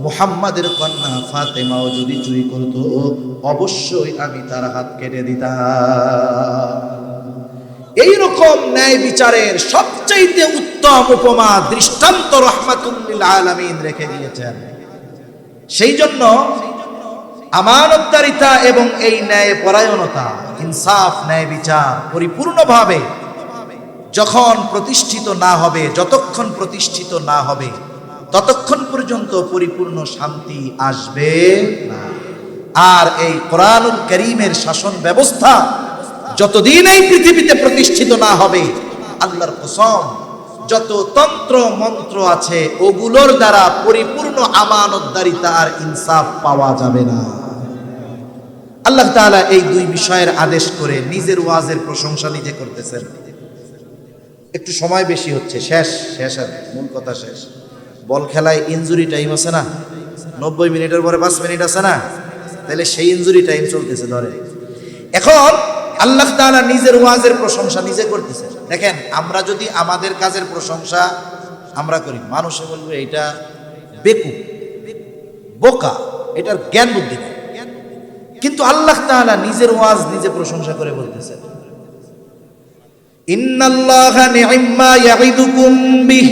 মুহাম্মাদের কন্যা ফাতেমাও যদি চুরি করত অবশ্যই আমি তার হাত কেটে দিতাম। এইরকম ন্যায় বিচারের সবচাইতে উত্তম উপমা দৃষ্টান্ত রাহমাতুল লিল আলামিন রেখে দিয়েছেন। সেই জন্য আমানতদারিতা এবং এই ন্যায় পরায়ণতা, ইনসাফ, ন্যায় বিচার পরিপূর্ণভাবে যখন প্রতিষ্ঠিত না হবে, যতক্ষণ প্রতিষ্ঠিত না হবে ততক্ষণ পর্যন্ত পরিপূর্ণ শান্তি আসবে না। আর এই কোরআনুল কারীমের শাসন ব্যবস্থা যতদিন এই পৃথিবীতে প্রতিষ্ঠিত না হবে, আল্লাহর কসম যত তন্ত্র মন্ত্র আছে ওগুলোর দ্বারা পরিপূর্ণ আমানতদারিতা আর ইনসাফ পাওয়া যাবে না। আল্লাহ তাআলা এই দুই বিষয়ের আদেশ করে নিজের ওয়াজের প্রশংসা নিজে করতেছেন। একটু সময় বেশি হচ্ছে, শেষ আর মূল কথা শেষ। বল খেলায় ইনজুরি টাইম আছে না, 90 মিনিটের পরে 5 মিনিট আছে না, তাহলে সেই ইনজুরি টাইম চলতেছে ধরে। এখন আল্লাহ তাআলা নিজের ওয়াজের প্রশংসা নিজে করতেছেন। দেখেন, আমরা যদি আমাদের কাজের প্রশংসা আমরা করি, মানুষে বলবে এটা বেকুব, বোকা, এটার জ্ঞান বুদ্ধি নেই। কিন্তু আল্লাহ তাআলা নিজের ওয়াজ নিজে প্রশংসা করে বলতেছেন, ইন্নাল্লাহা নি'ম্মা ইয়া'iদুকুম বিহ।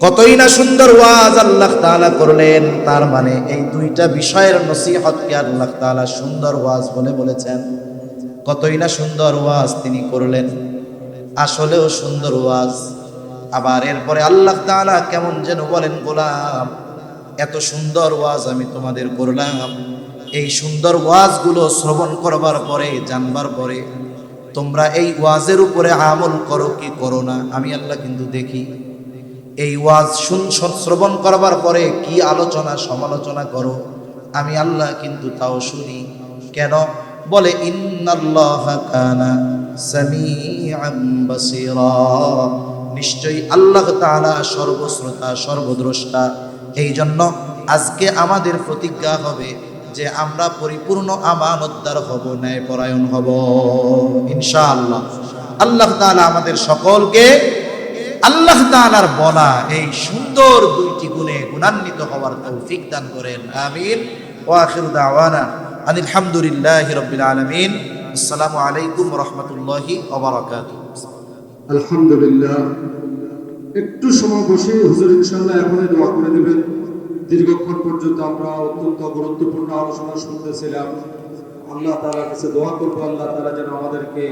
কতই না সুন্দর ওয়াজ আল্লাহ তাআলা করলেন। তার মানে এই দুইটা বিষয়ের নসিহতকে আল্লাহ তাআলা সুন্দর ওয়াজ বলে বলেছেন। কতই না সুন্দর ওয়াজ তিনি করলেন, আসলেও সুন্দর ওয়াজ। আবার এরপরে আল্লাহ তাআলা কেমন যেন বলেন, গোলাম এত সুন্দর ওয়াজ আমি তোমাদের করলাম, এই সুন্দর ওয়াজগুলো শ্রবণ করবার পরে, জানবার পরে তোমরা এই ওয়াজের উপরে আমল করো কি করো না, আমি আল্লাহ কিন্তু দেখি। এই ওয়াজ শ্রবণ করবার পরে কি আলোচনা সমালোচনা করো, আমি আল্লাহ কিন্তু তাও শুনি। কেন? বলে ইন্নাল্লাহা কানা সামিআন বাসীরা, নিশ্চয়ই আল্লাহ তাআলা সর্বশ্রোতা সর্বদ্রষ্টা। এই জন্য আজকে আমাদের প্রতিজ্ঞা হবে যে আমরা পরিপূর্ণ আমানতদার হব, ন্যায়পরায়ণ হব ইনশাআল্লাহ। আল্লাহ তাআলা আমাদের সকলকে আল্লাহ তাআলার বলা এই সুন্দর দুইটি গুণে গুণান্বিত হওয়ার তৌফিক দান করেন, আমিন। ওয়া আখিরু দাওয়ানা আনিল হামদুলিল্লাহি রাব্বিল আলামিন। আসসালামু আলাইকুম ওয়া রাহমাতুল্লাহি ওয়া বারাকাতুহু। আলহামদুলিল্লাহ। একটু সময় বসে হুজুর ইনশাআল্লাহ এখনই দোয়া করে দেবেন। দীর্ঘক্ষণ পর্যন্ত আমরা অত্যন্ত গুরুত্বপূর্ণ আলোচনা শুনতেছিলাম। আল্লাহ তাআলার কাছে দোয়া করব, আল্লাহ তাআলা যেন আমাদেরকে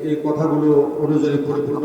এই কথাগুলো অনুযায়ী পরিপূর্ণ